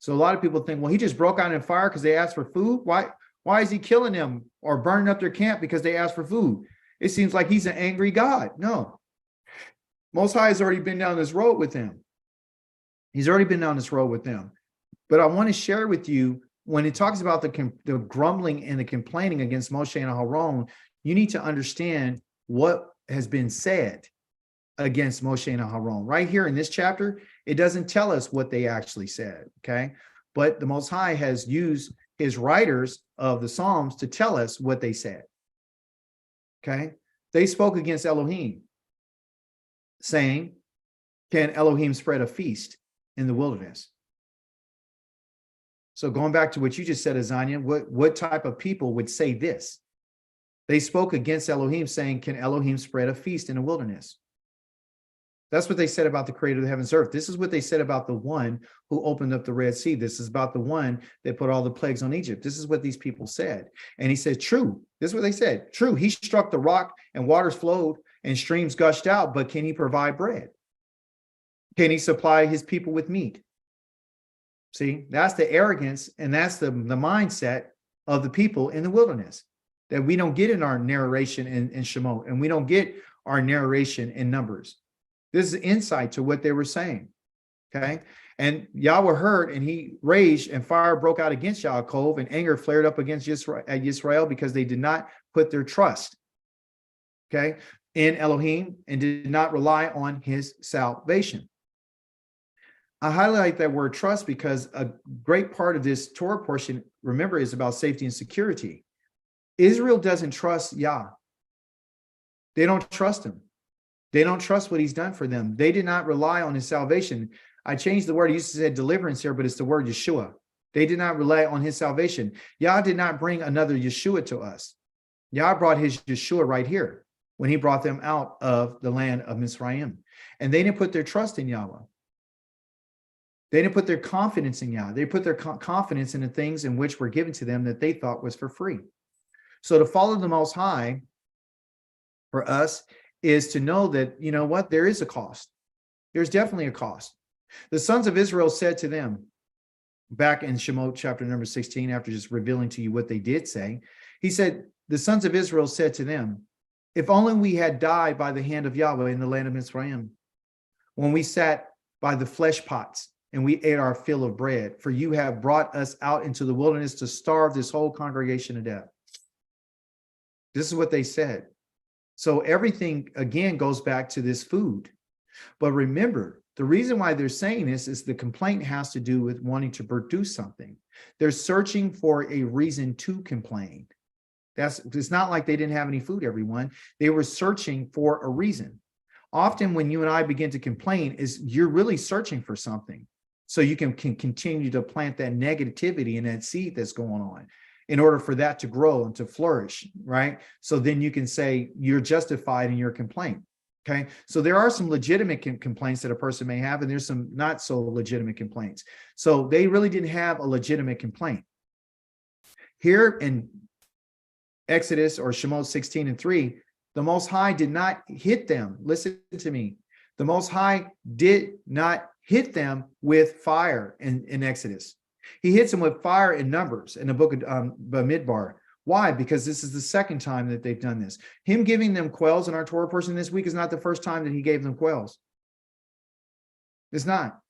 So a lot of people think, well, he just broke out in fire because they asked for food. Why is he killing them or burning up their camp because they asked for food? It seems like he's an angry God. No. Most High has already been down this road with them. He's already been down this road with them. But I want to share with you, when it talks about the grumbling and the complaining against Moshe and Aharon, you need to understand what has been said against Moshe and Aharon. Right here in this chapter, it doesn't tell us what they actually said, okay? But the Most High has used his writers of the Psalms to tell us what they said, okay? They spoke against Elohim, saying, can Elohim spread a feast in the wilderness? So going back to what you just said, Azania, what type of people would say this? They spoke against Elohim, saying, can Elohim spread a feast in the wilderness? That's what they said about the creator of the heavens and earth. This is what they said about the one who opened up the Red Sea. This is about the one that put all the plagues on Egypt. This is what these people said. And he said, true. This is what they said. True. He struck the rock and waters flowed and streams gushed out, but can he provide bread? Can he supply his people with meat? See, that's the arrogance and that's the mindset of the people in the wilderness that we don't get in our narration in Shemot, and we don't get our narration in Numbers. This is insight to what they were saying. Okay. And Yahweh heard, and he raged, and fire broke out against Yaakov, and anger flared up against Yisrael because they did not put their trust, okay, in Elohim and did not rely on his salvation. I highlight that word trust because a great part of this Torah portion, remember, is about safety and security. Israel doesn't trust Yah. They don't trust him. They don't trust what he's done for them. They did not rely on his salvation. I changed the word. I used to say deliverance here, but it's the word Yeshua. They did not rely on his salvation. Yah did not bring another Yeshua to us. Yah brought his Yeshua right here when he brought them out of the land of Mizraim. And they didn't put their trust in Yahweh. They didn't put their confidence in Yah. They put their confidence in the things in which were given to them that they thought was for free. So to follow the Most High for us is to know that, you know what, there is a cost. There's definitely a cost. The sons of Israel said to them, back in Shemot chapter number 16, after just revealing to you what they did say, he said, the sons of Israel said to them, if only we had died by the hand of Yahweh in the land of Mizraim, when we sat by the flesh pots and we ate our fill of bread, for you have brought us out into the wilderness to starve this whole congregation to death. This is what they said. So everything, again, goes back to this food. But remember, the reason why they're saying this is the complaint has to do with wanting to produce something. They're searching for a reason to complain. It's not like they didn't have any food, everyone. They were searching for a reason. Often when you and I begin to complain, is you're really searching for something. So you can continue to plant that negativity and that seed that's going on in order for that to grow and to flourish, right? So then you can say you're justified in your complaint. Okay, so there are some legitimate complaints that a person may have, and there's some not so legitimate complaints. So they really didn't have a legitimate complaint. Here in Exodus or Shemot 16:3, the Most High did not hit them. Listen to me. The Most High did not hit them with fire in Exodus. He hits them with fire in Numbers in the book of Bamidbar. Why? Because this is the second time that they've done this. Him giving them quails in our Torah portion this week is not the first time that he gave them quails. It's not.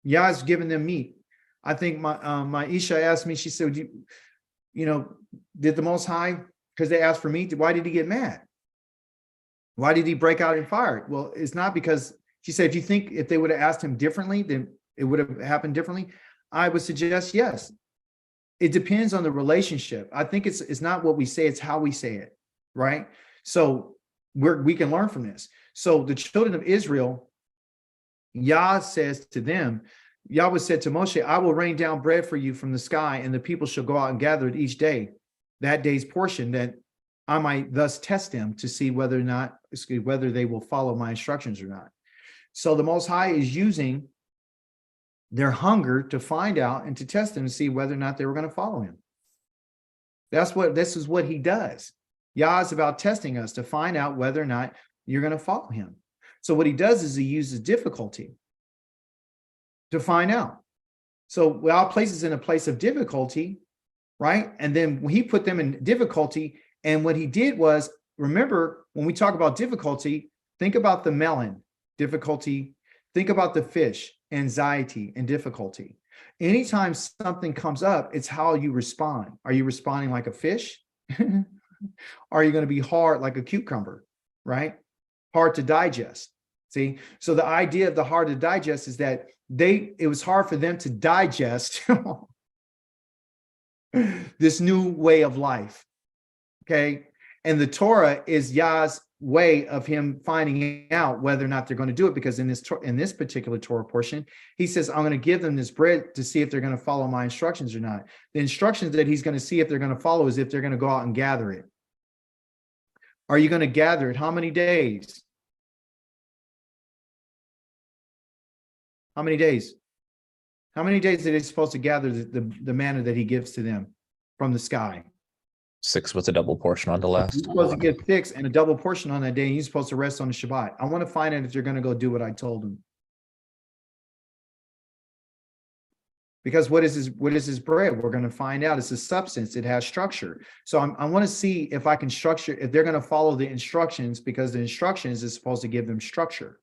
Yah's given them meat. I think my Isha asked me, she said, you know, did the Most High, because they asked for meat, why did he get mad? Why did he break out in fire? Well, it's not because, she said, if you think if they would have asked him differently, then it would have happened differently. I would suggest yes. It depends on the relationship. I think it's not what we say, it's how we say it, right? So we can learn from this. So the children of Israel, Yah says to them, Yahweh said to Moshe, I will rain down bread for you from the sky, and the people shall go out and gather it each day, that day's portion, that I might thus test them to see whether they will follow my instructions or not. So the Most High is using their hunger to find out and to test them to see whether or not they were going to follow him. This is what he does. Yah is about testing us to find out whether or not you're going to follow him. So what he does is he uses difficulty to find out. So Yah places in a place of difficulty, right? And then he put them in difficulty. And what he did was, remember, when we talk about difficulty, think about the melon, difficulty, think about the fish, anxiety and difficulty. Anytime something comes up, it's how you respond. Are you responding like a fish? Are you going to be hard like a cucumber, right? Hard to digest. See, so the idea of the hard to digest is that it was hard for them to digest this new way of life. Okay. And the Torah is Yah's way of him finding out whether or not they're going to do it, because in this particular Torah portion, he says, I'm going to give them this bread to see if they're going to follow my instructions or not. The instructions that he's going to see if they're going to follow is if they're going to go out and gather it. Are you going to gather it? How many days? How many days? How many days are they supposed to gather the manna that he gives to them from the sky? 6 with a double portion on the last. You're supposed to get 6 and a double portion on that day, and you're supposed to rest on the Shabbat. I want to find out if they're going to go do what I told them. Because what is his bread? We're going to find out. It's a substance. It has structure. So I want to see if I can structure, if they're going to follow the instructions, because the instructions is supposed to give them structure.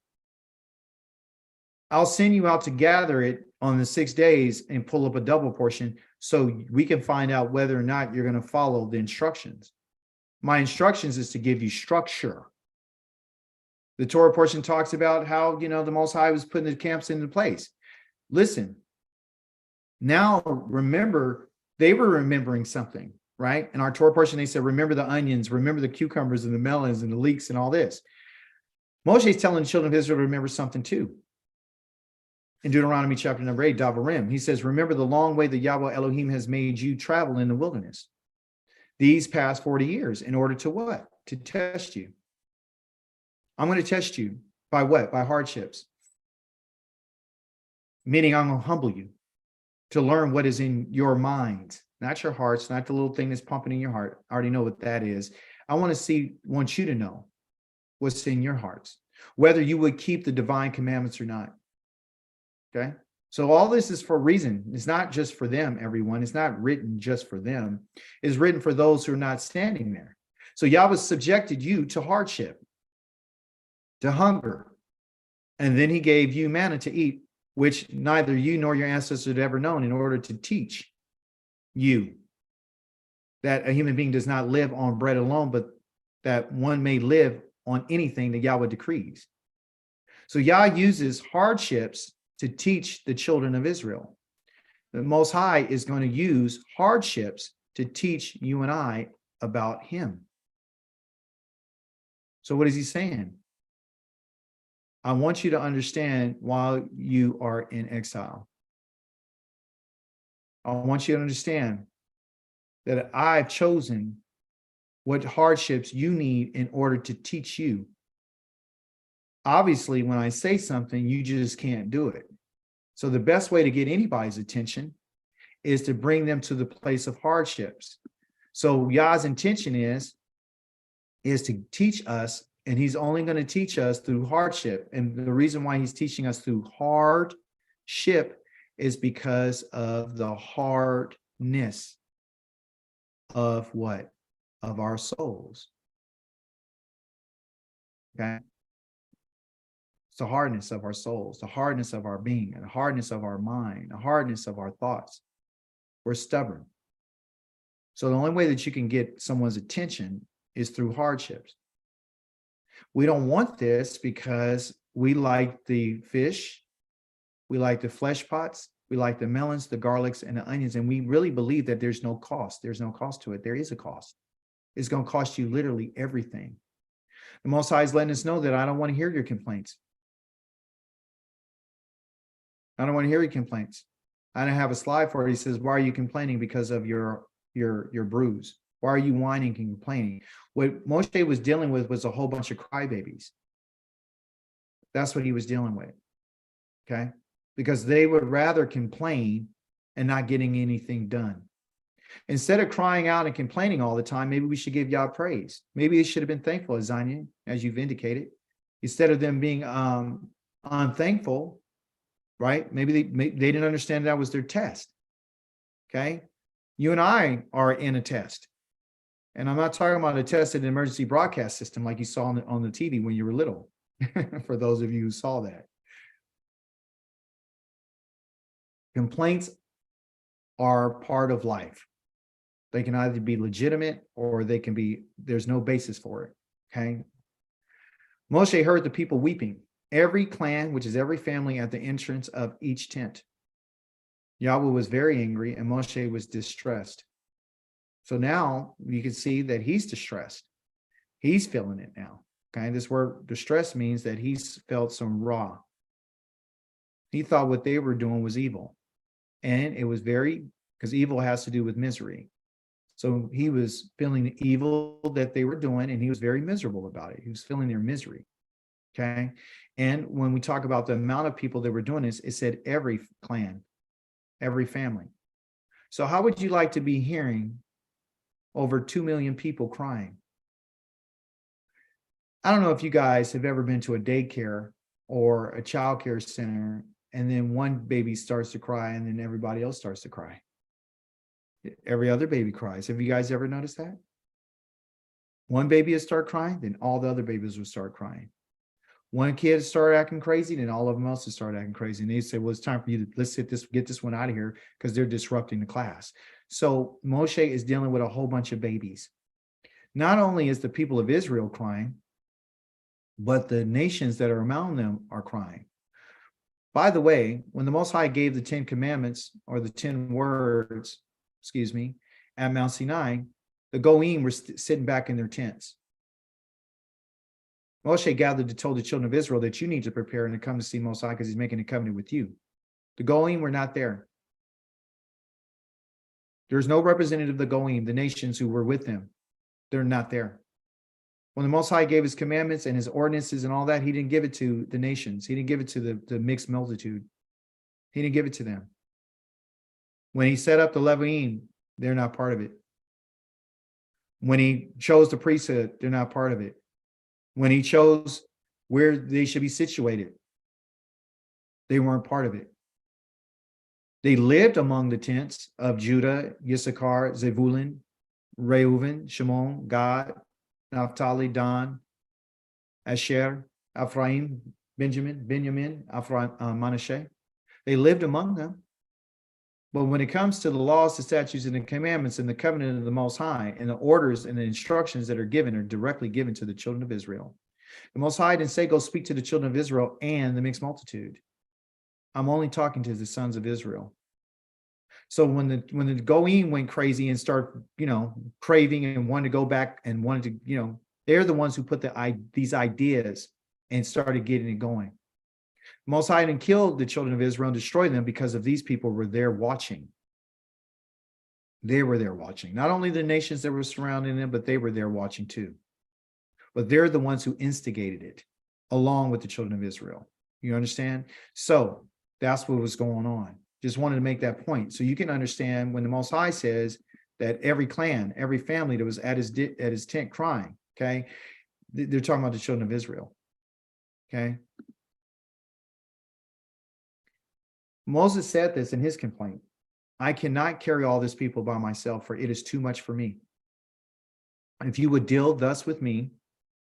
I'll send you out to gather it on the 6 days and pull up a double portion so we can find out whether or not you're going to follow the instructions. My instructions is to give you structure. The Torah portion talks about how, the Most High was putting the camps into place. Listen, now remember, they were remembering something, right? In our Torah portion, they said, remember the onions, remember the cucumbers and the melons and the leeks and all this. Moshe is telling the children of Israel to remember something too. In Deuteronomy chapter number 8, Davarim, he says, remember the long way that Yahweh Elohim has made you travel in the wilderness these past 40 years in order to what? To test you. I'm going to test you by what? By hardships. Meaning I'm going to humble you to learn what is in your mind, not your hearts, not the little thing that's pumping in your heart. I already know what that is. I want you to know what's in your hearts, whether you would keep the divine commandments or not. Okay. So all this is for a reason. It's not just for them, everyone. It's not written just for them. It's written for those who are not standing there. So Yahweh subjected you to hardship, to hunger. And then he gave you manna to eat, which neither you nor your ancestors had ever known, in order to teach you that a human being does not live on bread alone, but that one may live on anything that Yahweh decrees. So Yah uses hardships to teach the children of Israel. The Most High is going to use hardships to teach you and I about him. So what is he saying? I want you to understand while you are in exile. I want you to understand that I've chosen what hardships you need in order to teach you. Obviously, when I say something, you just can't do it. So the best way to get anybody's attention is to bring them to the place of hardships. So Yah's intention is to teach us, and he's only going to teach us through hardship. And the reason why he's teaching us through hardship is because of the hardness of what? Of our souls. Okay? It's the hardness of our souls, the hardness of our being, the hardness of our mind, the hardness of our thoughts. We're stubborn. So the only way that you can get someone's attention is through hardships. We don't want this because we like the fish, we like the flesh pots, we like the melons, the garlics, and the onions, and we really believe that there's no cost. There's no cost to it. There is a cost. It's going to cost you literally everything. The Most High is letting us know that I don't want to hear your complaints. I don't want to hear your complaints. I don't have a slide for it. He says, why are you complaining? Because of your bruise. Why are you whining and complaining? What Moshe was dealing with was a whole bunch of crybabies. That's what he was dealing with. Okay? Because they would rather complain and not getting anything done. Instead of crying out and complaining all the time, maybe we should give Yah praise. Maybe they should have been thankful, Azania, as you've indicated. Instead of them being unthankful, right? Maybe they didn't understand that was their test. Okay? You and I are in a test. And I'm not talking about a test in an emergency broadcast system like you saw on the TV when you were little, for those of you who saw that. Complaints are part of life. They can either be legitimate or they can be, there's no basis for it, okay? Moshe heard the people weeping, every clan, which is every family, at the entrance of each tent. Yahweh was very angry and Moshe was distressed. So now you can see that he's distressed. He's feeling it now, okay? This word distress means that he's felt some raw. He thought what they were doing was evil. And it was because evil has to do with misery. So he was feeling the evil that they were doing, and he was very miserable about it. He was feeling their misery. Okay. And when we talk about the amount of people that were doing this, it said every clan, every family. So how would you like to be hearing over 2 million people crying? I don't know if you guys have ever been to a daycare or a child care center, and then one baby starts to cry and then everybody else starts to cry. Every other baby cries. Have you guys ever noticed that? One baby will start crying, then all the other babies will start crying. One kid started acting crazy, then all of them else started acting crazy. And they said, well, it's time for you to get this one out of here because they're disrupting the class. So Moshe is dealing with a whole bunch of babies. Not only is the people of Israel crying, but the nations that are around them are crying. By the way, when the Most High gave the 10 commandments or the 10 words, at Mount Sinai, the Goyim were sitting back in their tents. Moshe gathered to tell the children of Israel that you need to prepare and to come to see Most High because he's making a covenant with you. The Goyim were not there. There's no representative of the Goyim, the nations who were with them. They're not there. When the Most High gave his commandments and his ordinances and all that, he didn't give it to the nations. He didn't give it to the mixed multitude. He didn't give it to them. When he set up the Leviim, they're not part of it. When he chose the priesthood, they're not part of it. When he chose where they should be situated, they weren't part of it. They lived among the tents of Judah, Issachar, Zebulun, Reuven, Shimon, Gad, Naphtali, Dan, Asher, Ephraim, Benjamin, Manasseh. They lived among them. But when it comes to the laws, the statutes, and the commandments, and the covenant of the Most High, and the orders and the instructions that are given are directly given to the children of Israel. The Most High didn't say, go speak to the children of Israel and the mixed multitude. I'm only talking to the sons of Israel. So when the Goyim went crazy and started, craving and wanted to go back and wanted to, they're the ones who put these ideas and started getting it going. Most High didn't kill the children of Israel and destroy them because of these people were there watching. They were there watching. Not only the nations that were surrounding them, but they were there watching too. But they're the ones who instigated it, along with the children of Israel. You understand? So that's what was going on. Just wanted to make that point. So you can understand when the Most High says that every clan, every family that was at his tent crying, okay? They're talking about the children of Israel, okay? Moses said this in his complaint. I cannot carry all this people by myself, for it is too much for me. If you would deal thus with me,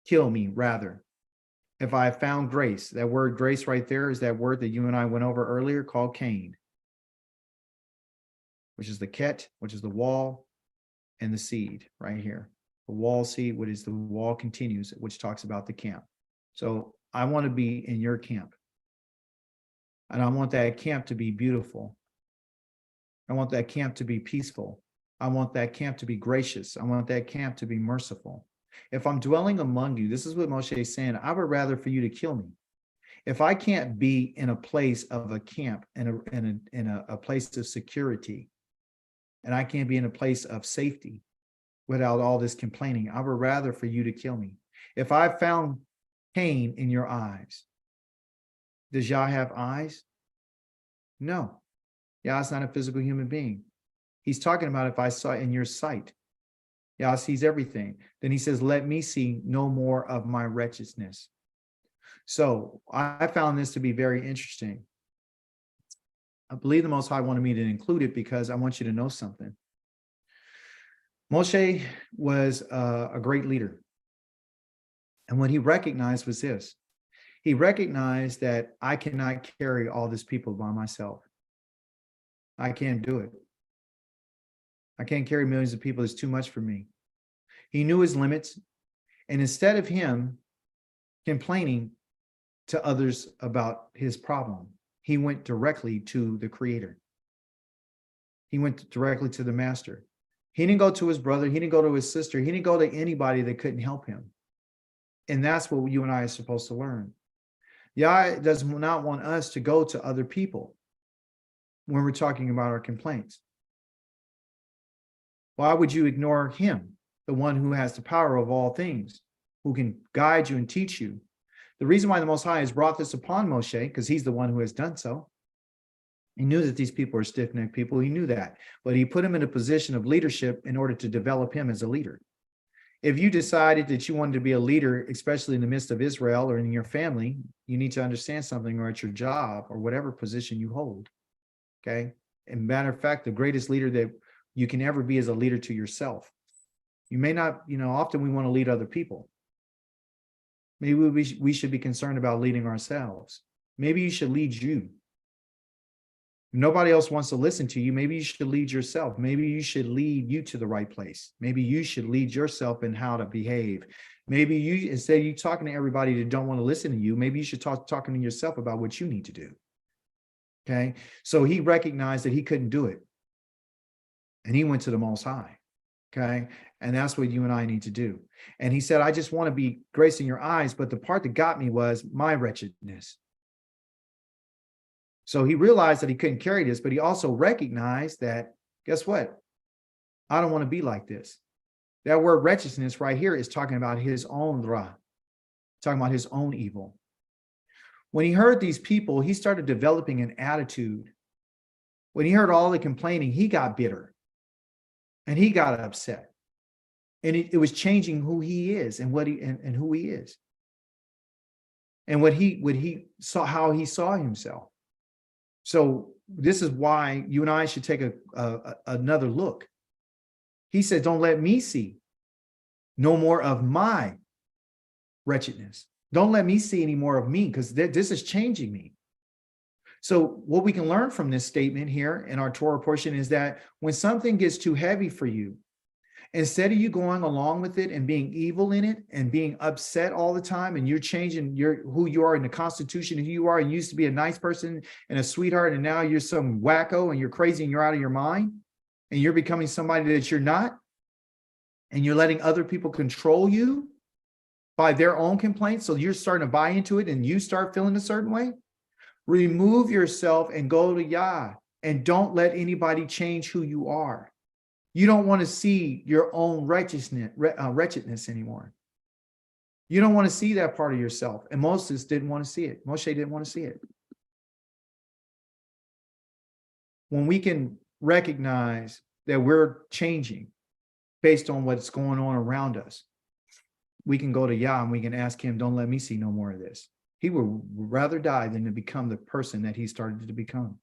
kill me rather. If I have found grace, that word grace right there is that word that you and I went over earlier called Cain, which is the ket, which is the wall, and the seed right here. The wall seed, which is the wall continues, which talks about the camp. So I want to be in your camp. And I want that camp to be beautiful. I want that camp to be peaceful. I want that camp to be gracious. I want that camp to be merciful. If I'm dwelling among you, this is what Moshe is saying, I would rather for you to kill me. If I can't be in a place of a camp and a place of security, and I can't be in a place of safety without all this complaining, I would rather for you to kill me. If I found pain in your eyes, does Yah have eyes? No. Yah is not a physical human being. He's talking about if I saw in your sight. Yah sees everything. Then he says, let me see no more of my wretchedness. So I found this to be very interesting. I believe the Most High wanted me to include it because I want you to know something. Moshe was a great leader. And what he recognized was this. He recognized that I cannot carry all these people by myself. I can't do it. I can't carry millions of people. It's too much for me. He knew his limits. And instead of him complaining to others about his problem, he went directly to the Creator. He went directly to the Master. He didn't go to his brother. He didn't go to his sister. He didn't go to anybody that couldn't help him. And that's what you and I are supposed to learn. Yah does not want us to go to other people when we're talking about our complaints. Why would you ignore him, the one who has the power of all things, who can guide you and teach you? The reason why the Most High has brought this upon Moshe, because he's the one who has done so. He knew that these people are stiff-necked people. He knew that. But he put him in a position of leadership in order to develop him as a leader. If you decided that you wanted to be a leader, especially in the midst of Israel or in your family, you need to understand something, or at your job or whatever position you hold. Okay. And matter of fact, the greatest leader that you can ever be is a leader to yourself. You may not, often we want to lead other people. Maybe we should be concerned about leading ourselves. Maybe you should lead you. Nobody else wants to listen to you. Maybe you should lead yourself. Maybe you should lead you to the right place. Maybe you should lead yourself in how to behave. Maybe you, instead of you talking to everybody that don't want to listen to you, maybe you should talking to yourself about what you need to do. Okay. So he recognized that he couldn't do it. And he went to the Most High. Okay. And that's what you and I need to do. And he said, I just want to be grace in your eyes. But the part that got me was my wretchedness. So he realized that he couldn't carry this, but he also recognized that, guess what? I don't want to be like this. That word wretchedness right here is talking about his own ra, talking about his own evil. When he heard these people, he started developing an attitude. When he heard all the complaining, he got bitter and he got upset. And it was changing who he is and what he and who he is. And what he saw, how he saw himself. So this is why you and I should take another look. He said, don't let me see no more of my wretchedness. Don't let me see any more of me, because this is changing me. So what we can learn from this statement here in our Torah portion is that when something gets too heavy for you, instead of you going along with it and being evil in it and being upset all the time, and you're changing who you are in the constitution of who you are, and you used to be a nice person and a sweetheart, and now you're some wacko and you're crazy and you're out of your mind and you're becoming somebody that you're not, and you're letting other people control you by their own complaints. So you're starting to buy into it and you start feeling a certain way. Remove yourself and go to Yah, and don't let anybody change who you are. You don't want to see your own wretchedness anymore. You don't want to see that part of yourself. And Moses didn't want to see it. Moshe didn't want to see it. When we can recognize that we're changing based on what's going on around us, we can go to Yah and we can ask him, don't let me see no more of this. He would rather die than to become the person that he started to become.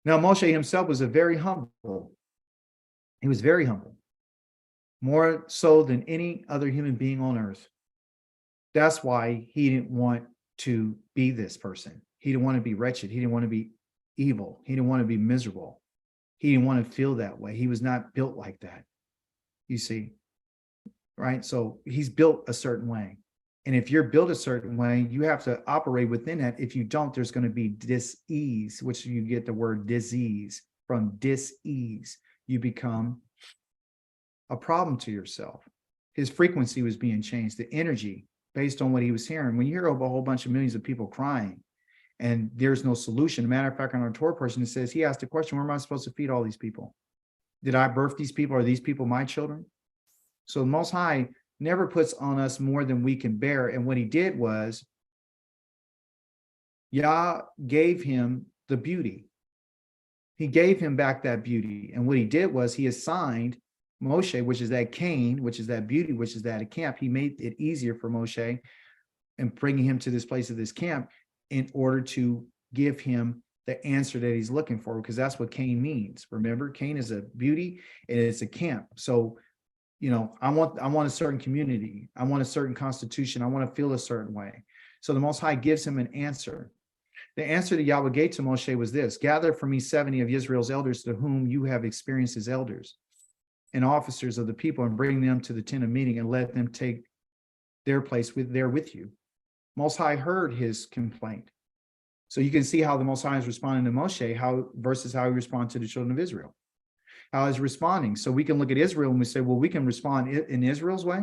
Now, Moshe himself was very humble. He was very humble, more so than any other human being on earth. That's why he didn't want to be this person. He didn't want to be wretched. He didn't want to be evil. He didn't want to be miserable. He didn't want to feel that way. He was not built like that, you see, right? So he's built a certain way. And if you're built a certain way, you have to operate within that. If you don't, there's going to be dis-ease, which you get the word disease from dis-ease. You become a problem to yourself. His frequency was being changed, the energy based on what he was hearing. When you hear of a whole bunch of millions of people crying and there's no solution, a matter of fact, on our Torah person, it says, he asked the question, where am I supposed to feed all these people? Did I birth these people? Are these people my children? So the Most High never puts on us more than we can bear. And what he did was, Yah gave him the beauty. He gave him back that beauty. And what he did was he assigned Moshe, which is that Cain, which is that beauty, which is that a camp. He made it easier for Moshe and bringing him to this place of this camp in order to give him the answer that he's looking for, because that's what Cain means. Remember, Cain is a beauty and it's a camp. So, you know, I want a certain community. I want a certain constitution. I want to feel a certain way. So the Most High gives him an answer. The answer that Yahweh gave to Moshe was this: gather for me 70 of Israel's elders to whom you have experienced as elders and officers of the people, and bring them to the tent of meeting and let them take their place with you. Most High heard his complaint. So you can see how the Most High is responding to Moshe, versus how he responds to the children of Israel. How he's responding. So we can look at Israel and we say, well, we can respond in Israel's way,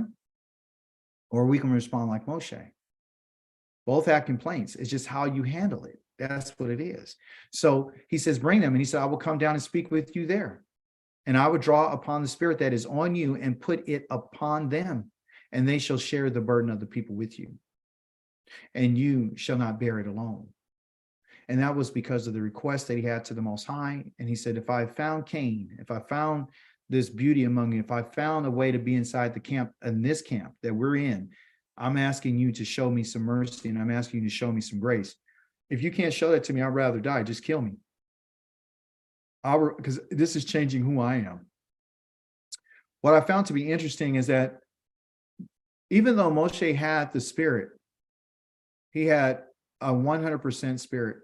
or we can respond like Moshe. Both have complaints. It's just how you handle it. That's what it is. So he says, bring them. And he said, I will come down and speak with you there. And I would draw upon the spirit that is on you and put it upon them. And they shall share the burden of the people with you. And you shall not bear it alone. And that was because of the request that he had to the Most High. And he said, if I found Cain, if I found this beauty among you, if I found a way to be inside the camp, in this camp that we're in, I'm asking you to show me some mercy, and I'm asking you to show me some grace. If you can't show that to me, I'd rather die. Just kill me. Because this is changing who I am. What I found to be interesting is that Even though Moshe had the spirit, he had a 100% spirit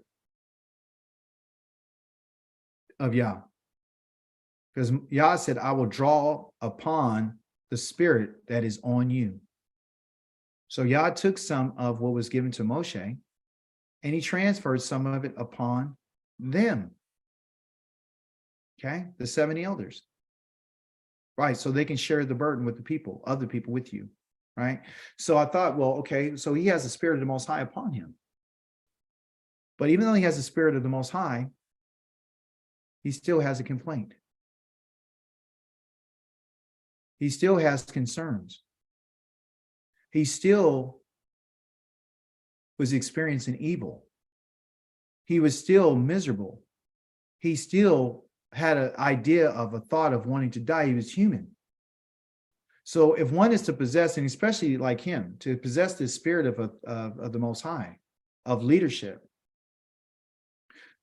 of Yah. Because Yah said, I will draw upon the spirit that is on you. So Yah took some of what was given to Moshe and he transferred some of it upon them. Okay, the 70 elders. Right, so they can share the burden with the people, other people with you. Right. So I thought, well, okay, so he has the spirit of the Most High upon him. But even though he has the spirit of the Most High, he still has a complaint. He still has concerns. He still was experiencing evil. He was still miserable. He still had an idea of a thought of wanting to die. He was human. So if one is to possess, and especially like him, to possess this spirit of the Most High, of leadership,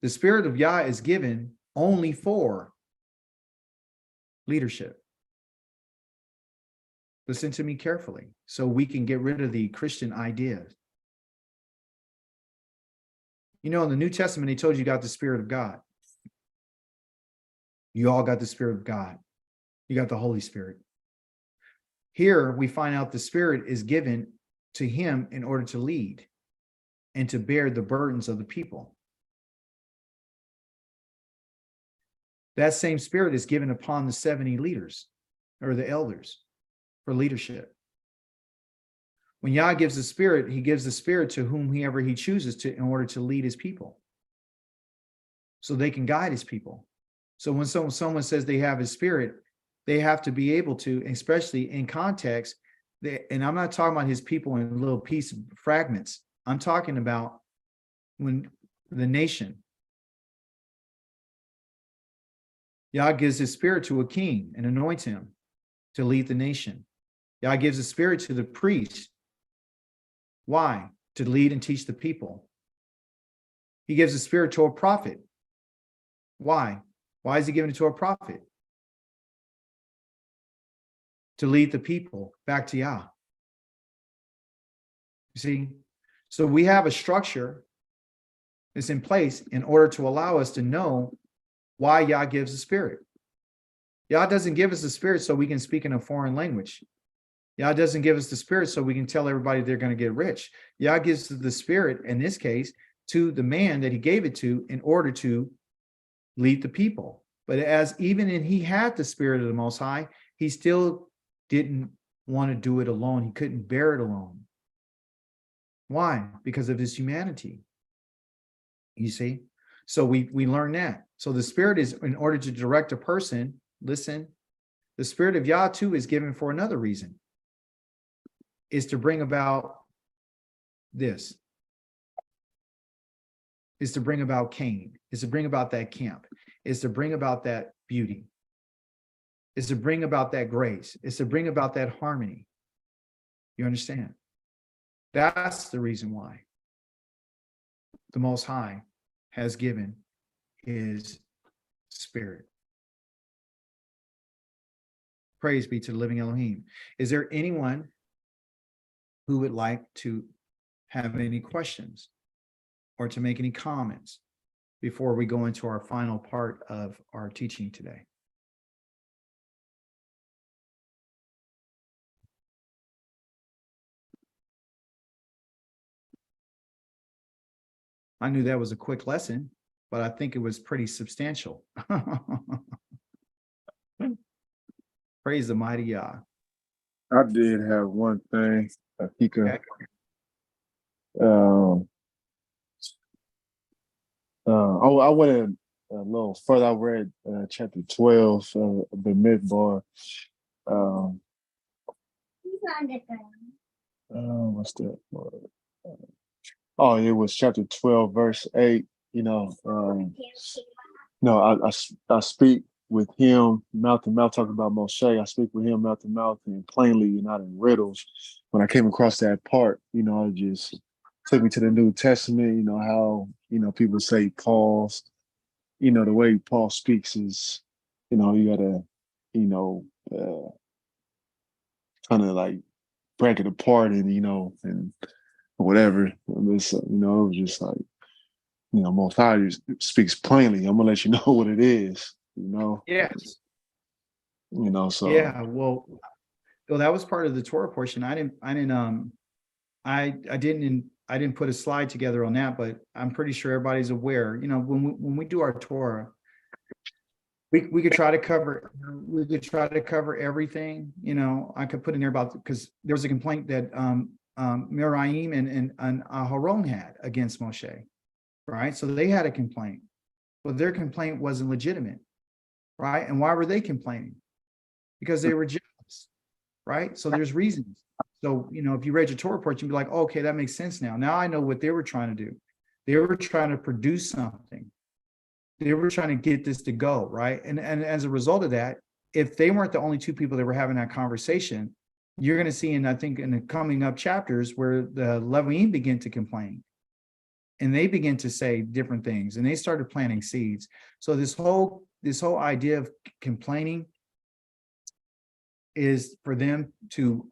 the spirit of Yah is given only for leadership. Listen to me carefully so we can get rid of the Christian ideas. You know, in the New Testament, they told you got the Spirit of God. You all got the Spirit of God. You got the Holy Spirit. Here, we find out the Spirit is given to him in order to lead and to bear the burdens of the people. That same Spirit is given upon the 70 leaders or the elders for leadership. When Yah gives the Spirit, he gives the Spirit to whomever he chooses to in order to lead his people. So they can guide his people. So when someone says they have his Spirit, they have to be able to, especially in context, and I'm not talking about his people in little piece fragments. I'm talking about when the nation, Yah gives his Spirit to a king and anoints him to lead the nation. Yah gives the Spirit to the priest. Why? To lead and teach the people. He gives the Spirit to a prophet. Why? Why is he giving it to a prophet? To lead the people back to Yah. You see? So we have a structure that's in place in order to allow us to know why Yah gives the Spirit. Yah doesn't give us the Spirit so we can speak in a foreign language. Yah doesn't give us the Spirit so we can tell everybody they're going to get rich. Yah gives the Spirit, in this case, to the man that he gave it to in order to lead the people. But as even in he had the Spirit of the Most High, he still didn't want to do it alone. He couldn't bear it alone. Why? Because of his humanity. You see? So we learn that. So the Spirit is in order to direct a person. Listen, the Spirit of Yah too is given for another reason. Is to bring about this. Is to bring about Cain. Is to bring about that camp. Is to bring about that beauty. Is to bring about that grace. Is to bring about that harmony. You understand? That's the reason why the Most High has given his Spirit. Praise be to the living Elohim. Is there anyone who would like to have any questions or to make any comments before we go into our final part of our teaching today? I knew that was a quick lesson, but I think it was pretty substantial. Praise the mighty Yah. I did have one thing that he could. Okay. I went a little further. I read chapter 12 of the Midbar. What's that? Oh, it was chapter 12, verse 8. I speak with him mouth to mouth, talking about Moshe. I speak with him mouth to mouth and plainly, not in riddles. When I came across that part, it just took me to the New Testament, how, people say Paul's, the way Paul speaks is, you gotta, kind of like break it apart and, and whatever. It was just like, Most High just speaks plainly. I'm gonna let you know what it is, Yes. So Yeah. Well, that was part of the Torah portion. I didn't put a slide together on that, but I'm pretty sure everybody's aware. When we do our Torah, we could try to cover everything. I could put in there about, because there was a complaint that Miriam and Aharon had against Moshe, right? So they had a complaint, but their complaint wasn't legitimate, right? And why were they complaining? Because they were jealous, right? So there's reasons. So, if you read your Torah report, you'd be like, oh, okay, that makes sense now. Now I know what they were trying to do. They were trying to produce something. They were trying to get this to go, right? And as a result of that, if they weren't the only two people that were having that conversation, you're going to see, I think in the coming up chapters, where the Leviim begin to complain. And they begin to say different things, and they started planting seeds. So this whole idea of complaining is for them to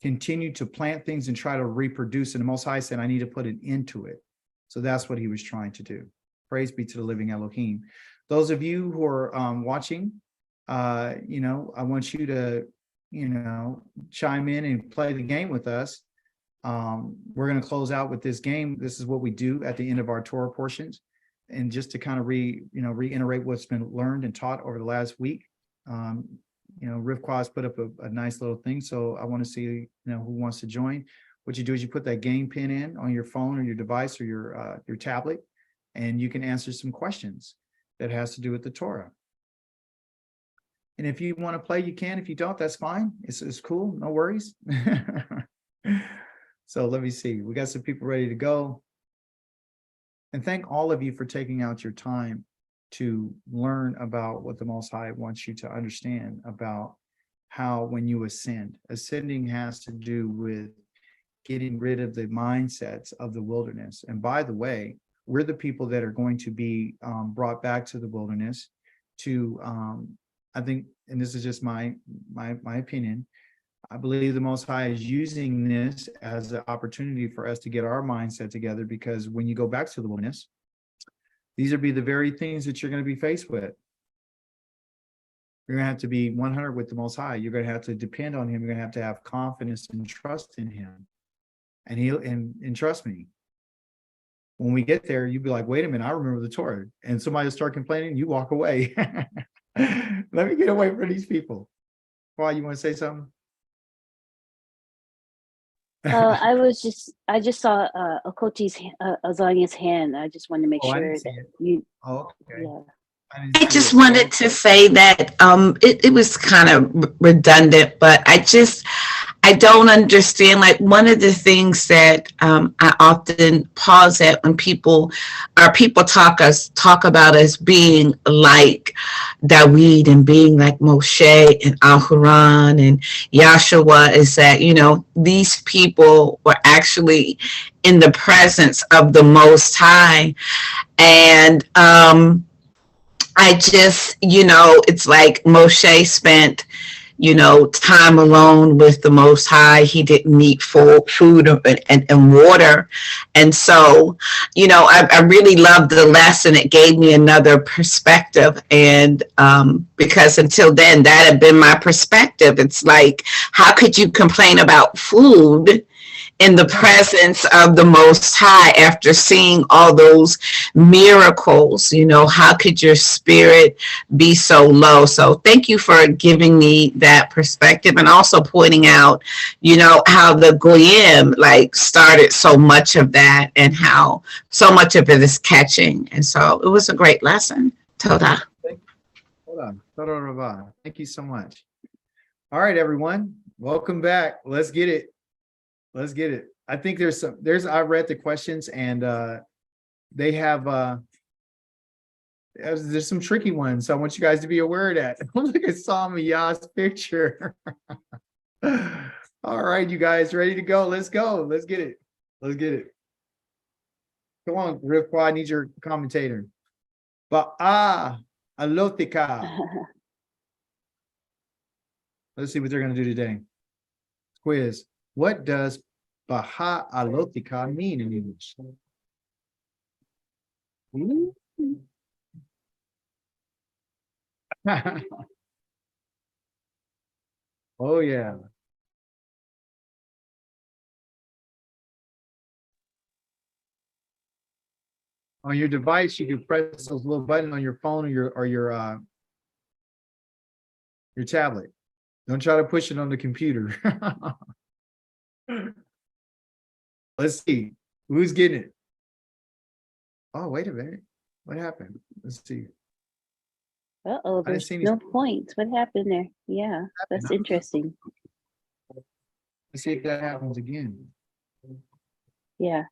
continue to plant things and try to reproduce. And the Most High said, I need to put an end to it. So that's what he was trying to do. Praise be to the living Elohim. Those of you who are watching, I want you to, chime in and play the game with us. We're going to close out with this game. This is what we do at the end of our Torah portions. And just to kind of reiterate what's been learned and taught over the last week. Rivqua's put up a nice little thing. So I want to see, who wants to join. What you do is you put that game pin in on your phone or your device or your tablet, and you can answer some questions that has to do with the Torah. And if you want to play, you can. If you don't, that's fine. It's cool. No worries. So let me see. We got some people ready to go. And thank all of you for taking out your time to learn about what the Most High wants you to understand about how, when you ascending has to do with getting rid of the mindsets of the wilderness. And by the way, we're the people that are going to be brought back to the wilderness to, I think, and this is just my opinion, I believe the Most High is using this as an opportunity for us to get our mindset together, because when you go back to the wilderness, these will be the very things that you're going to be faced with. You're going to have to be 100 with the Most High. You're going to have to depend on him. You're going to have confidence and trust in him. And trust me, when we get there, you'll be like, wait a minute, I remember the Torah. And somebody will start complaining, you walk away. Let me get away from these people. Paul, you want to say something? I just saw Okoti's Azania's hand. I just wanted to make I sure didn't see that it. you. Oh, okay. Yeah. I just wanted to say that it was kind of redundant, but I don't understand. Like, one of the things that I often pause at when people talk about us being like David and being like Moshe and Aharon and Yahshua is that, these people were actually in the presence of the Most High. And I just, it's like Moshe spent, time alone with the Most High. He didn't need food and water. And so, I really loved the lesson. It gave me another perspective. And because until then, that had been my perspective. It's like, how could you complain about food in the presence of the Most High after seeing all those miracles? How could your spirit be so low? So thank you for giving me that perspective, and also pointing out, how the Goyim started so much of that, and how so much of it is catching. And so it was a great lesson. Toda. Hold on. Toda Rabah. Thank you so much. All right, everyone. Welcome back. Let's get it. I think I read the questions, and they have there's some tricky ones. So I want you guys to be aware of that. Look at Yah's picture. All right, you guys ready to go? Let's go. Let's get it. Come on, Rivqua, I need your commentator. Alotika. Let's see what they're going to do today. Quiz. What does Baha Alotika mean in English? Ooh. Oh, yeah. On your device, you can press those little button on your phone or your tablet. Don't try to push it on the computer. Let's see who's getting it. Oh, wait a minute. What happened? Let's see. Uh-oh, I didn't there's see any. no points. What happened there? Yeah, that's interesting. Let's see if that happens again. Yeah.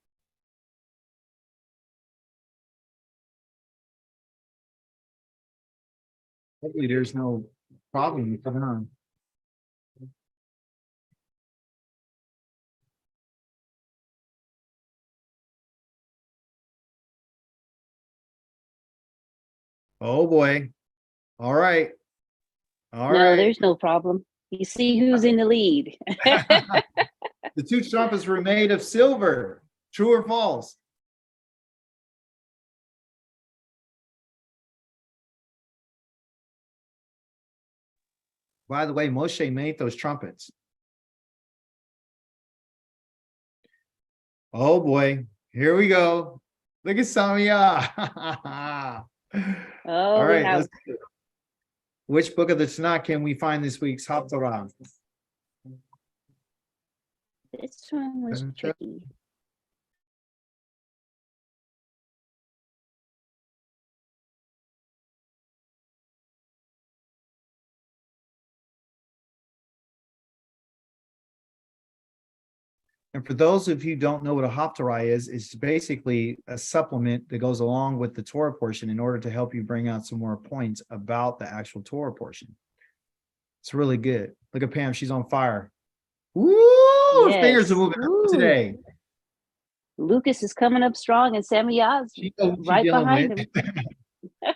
Hopefully there's no problem with it, huh? Oh, boy. All right. All No, right. there's no problem. You see who's in the lead. The two trumpets were made of silver. True or false? By the way, Moshe made those trumpets. Oh boy, here we go. Look at Samia. Oh, All we right, have let's see. Which book of the Tanakh can we find this week's Haftarah? this one was tricky. And for those of you who don't know what a Haftarah is, it's basically a supplement that goes along with the Torah portion in order to help you bring out some more points about the actual Torah portion. It's really good. Look at Pam, she's on fire. Woo! Yes. Fingers are moving Ooh. today. Lucas is coming up strong and Samiyah's She knows what she's right dealing behind with. him.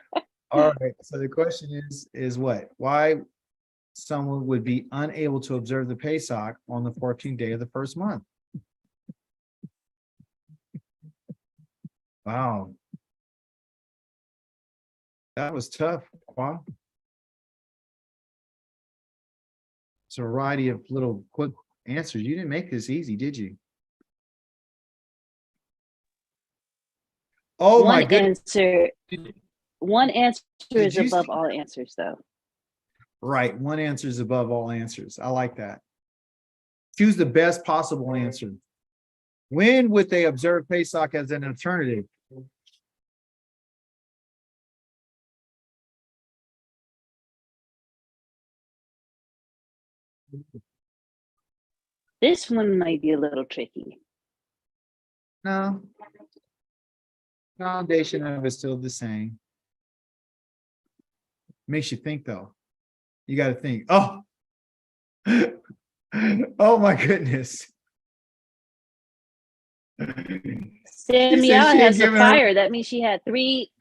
All right. So the question is what? Why someone would be unable to observe the Pesach on the 14th day of the first month? Wow. That was tough. Wow. It's a variety of little quick answers. You didn't make this easy, did you? Oh my goodness. One answer is you above see all answers, though. Right. One answer is above all answers. I like that. Choose the best possible answer. When would they observe Pesach as an alternative? This one might be a little tricky. No. Foundation of it's still the same. Makes you think though. You got to think. Oh, oh my goodness. Samiyah has the fire. That means she had three.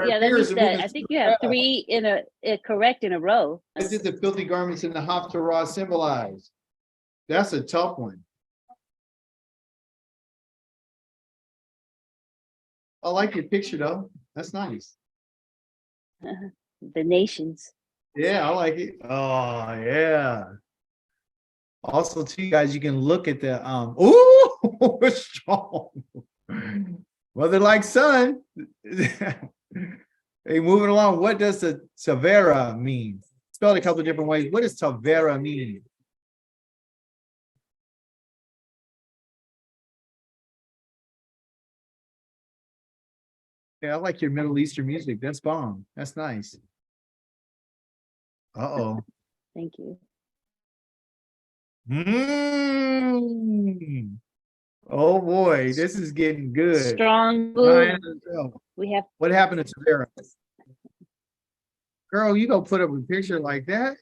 Yeah, that means that I think you have three in a correct in a row. What did the filthy garments in the Haftarah symbolize? That's a tough one. I like your picture though. That's nice. The nations. Yeah, I like it. Oh yeah. Also, too, guys, you can look at the ooh, strong. Mother like son. Hey, moving along. What does the Tavera mean? Spelled a couple of different ways. What does Tavera mean? Yeah, I like your Middle Eastern music. That's bomb. That's nice. Uh-oh. Thank you. Oh boy, this is getting good. Strong boom. We have. What happened to Tavera? Girl, you gonna put up a picture like that?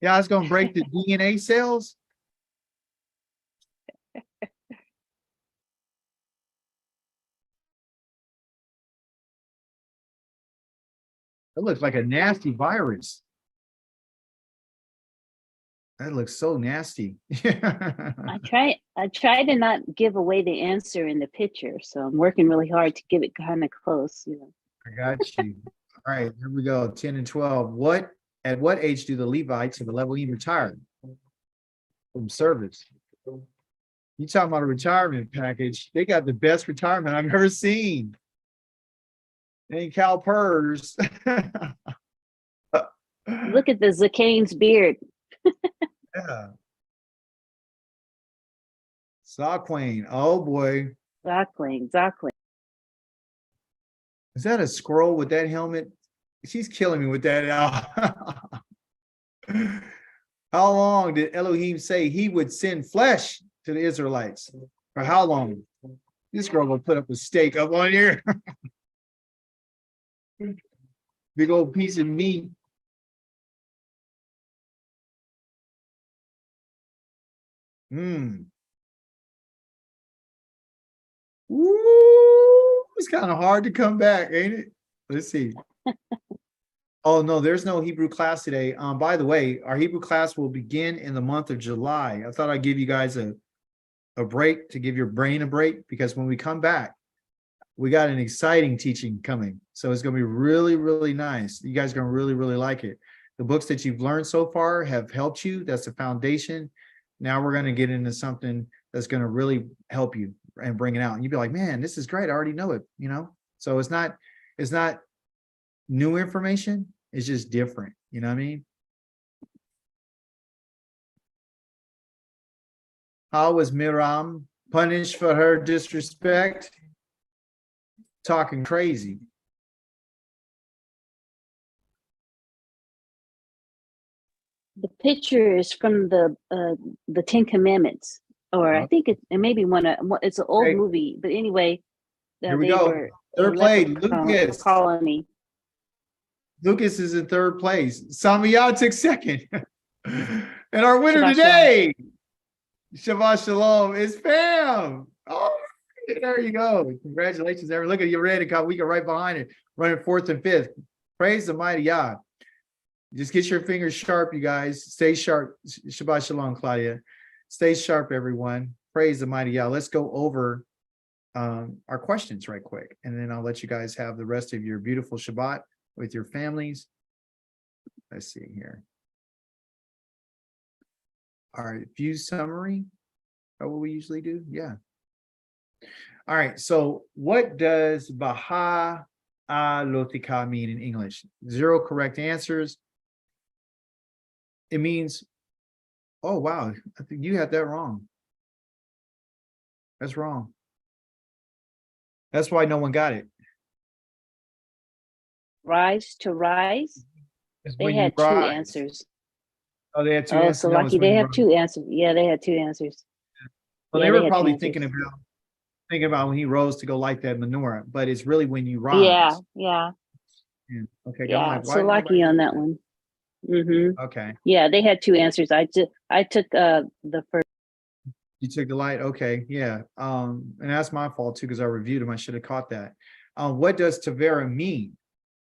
Yeah, it's gonna break the DNA cells. It looks like a nasty virus. That looks so nasty. I try to not give away the answer in the picture, so I'm working really hard to give it kind of close, you know. I got you. All right, here we go. 10 and 12. At what age do the Levites of the Levium retire from service? You talking about a retirement package? They got the best retirement I've ever seen. Ain't Cal Pers. Look at the Zacchane's beard. Yeah. Sawquane. Oh boy. Exactly. Is that a scroll with that helmet? She's killing me with that. How long did Elohim say he would send flesh to the Israelites? For how long? This girl will put up a stake up on here. Big old piece of meat. Woo! It's kind of hard to come back, ain't it? Let's see. Oh no, there's no Hebrew class today. By the way, our Hebrew class will begin in the month of July. I thought I'd give you guys a break to give your brain a break, because when we come back, we got an exciting teaching coming. So it's going to be really, really nice. You guys are going to really, really like it. The books that you've learned so far have helped you. That's the foundation. Now we're going to get into something that's going to really help you and bring it out. And you'd be like, man, this is great. I already know it, you know? So it's not new information. It's just different. You know what I mean? How was Miriam punished for her disrespect? Talking crazy. The picture is from the Ten Commandments, or I think it may be it's an old movie, but anyway, here we go. Third place, Lucas. Colony. Lucas is in third place. Samiyah took second. And our winner Shabbat today, Shabbat Shalom, is Pam. Oh, there you go. Congratulations, everyone. Look at you, ready to come. We go right behind it, running fourth and fifth. Praise the mighty Yah. Just get your fingers sharp, you guys. Stay sharp. Shabbat Shalom, Claudia. Stay sharp, everyone. Praise the mighty Yah. Let's go over our questions right quick, and then I'll let you guys have the rest of your beautiful Shabbat with your families. Let's see here. All right, view summary. How what we usually do? Yeah. All right, so what does Baha Lotika mean in English? 0 correct answers. It means, oh wow, I think you had that wrong. That's wrong. That's why no one got it. Rise to rise. They had 2 answers. Oh, they had 2 answers. So lucky they have 2 answers. Yeah, they had 2 answers. Well, they were probably thinking about when he rose to go light that menorah, but it's really when you rise. Yeah. Okay. Yeah, like, so lucky on that one. Mm-hmm. Okay. Yeah, they had 2 answers. I took the first. You took the light. Okay. Yeah. And that's my fault too, because I reviewed them. I should have caught that. What does Tavera mean?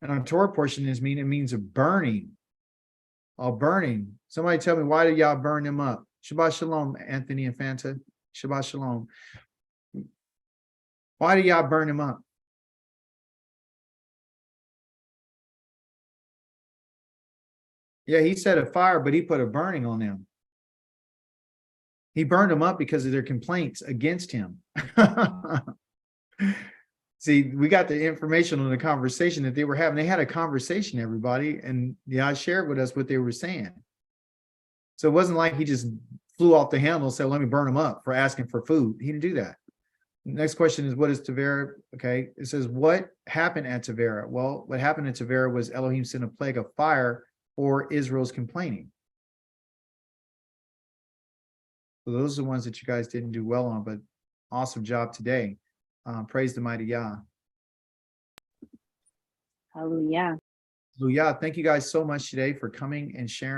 And on Torah portion it means a burning. Burning. Somebody tell me, why did y'all burn them up? Shabbat Shalom, Anthony and Fanta. Shabbat Shalom. Why did y'all burn them up? Yeah, he set a fire, but he put a burning on them. He burned them up because of their complaints against him. See, we got the information on the conversation that they were having. They had a conversation, everybody, and I shared with us what they were saying. So it wasn't like he just flew off the handle and said, let me burn them up for asking for food. He didn't do that. Next question is, what is Tavera? Okay, it says, what happened at Tavera? Well, what happened at Tavera was Elohim sent a plague of fire for Israel's complaining. So those are the ones that you guys didn't do well on, but awesome job today. Praise the mighty Yah. Hallelujah. Hallelujah. Thank you guys so much today for coming and sharing.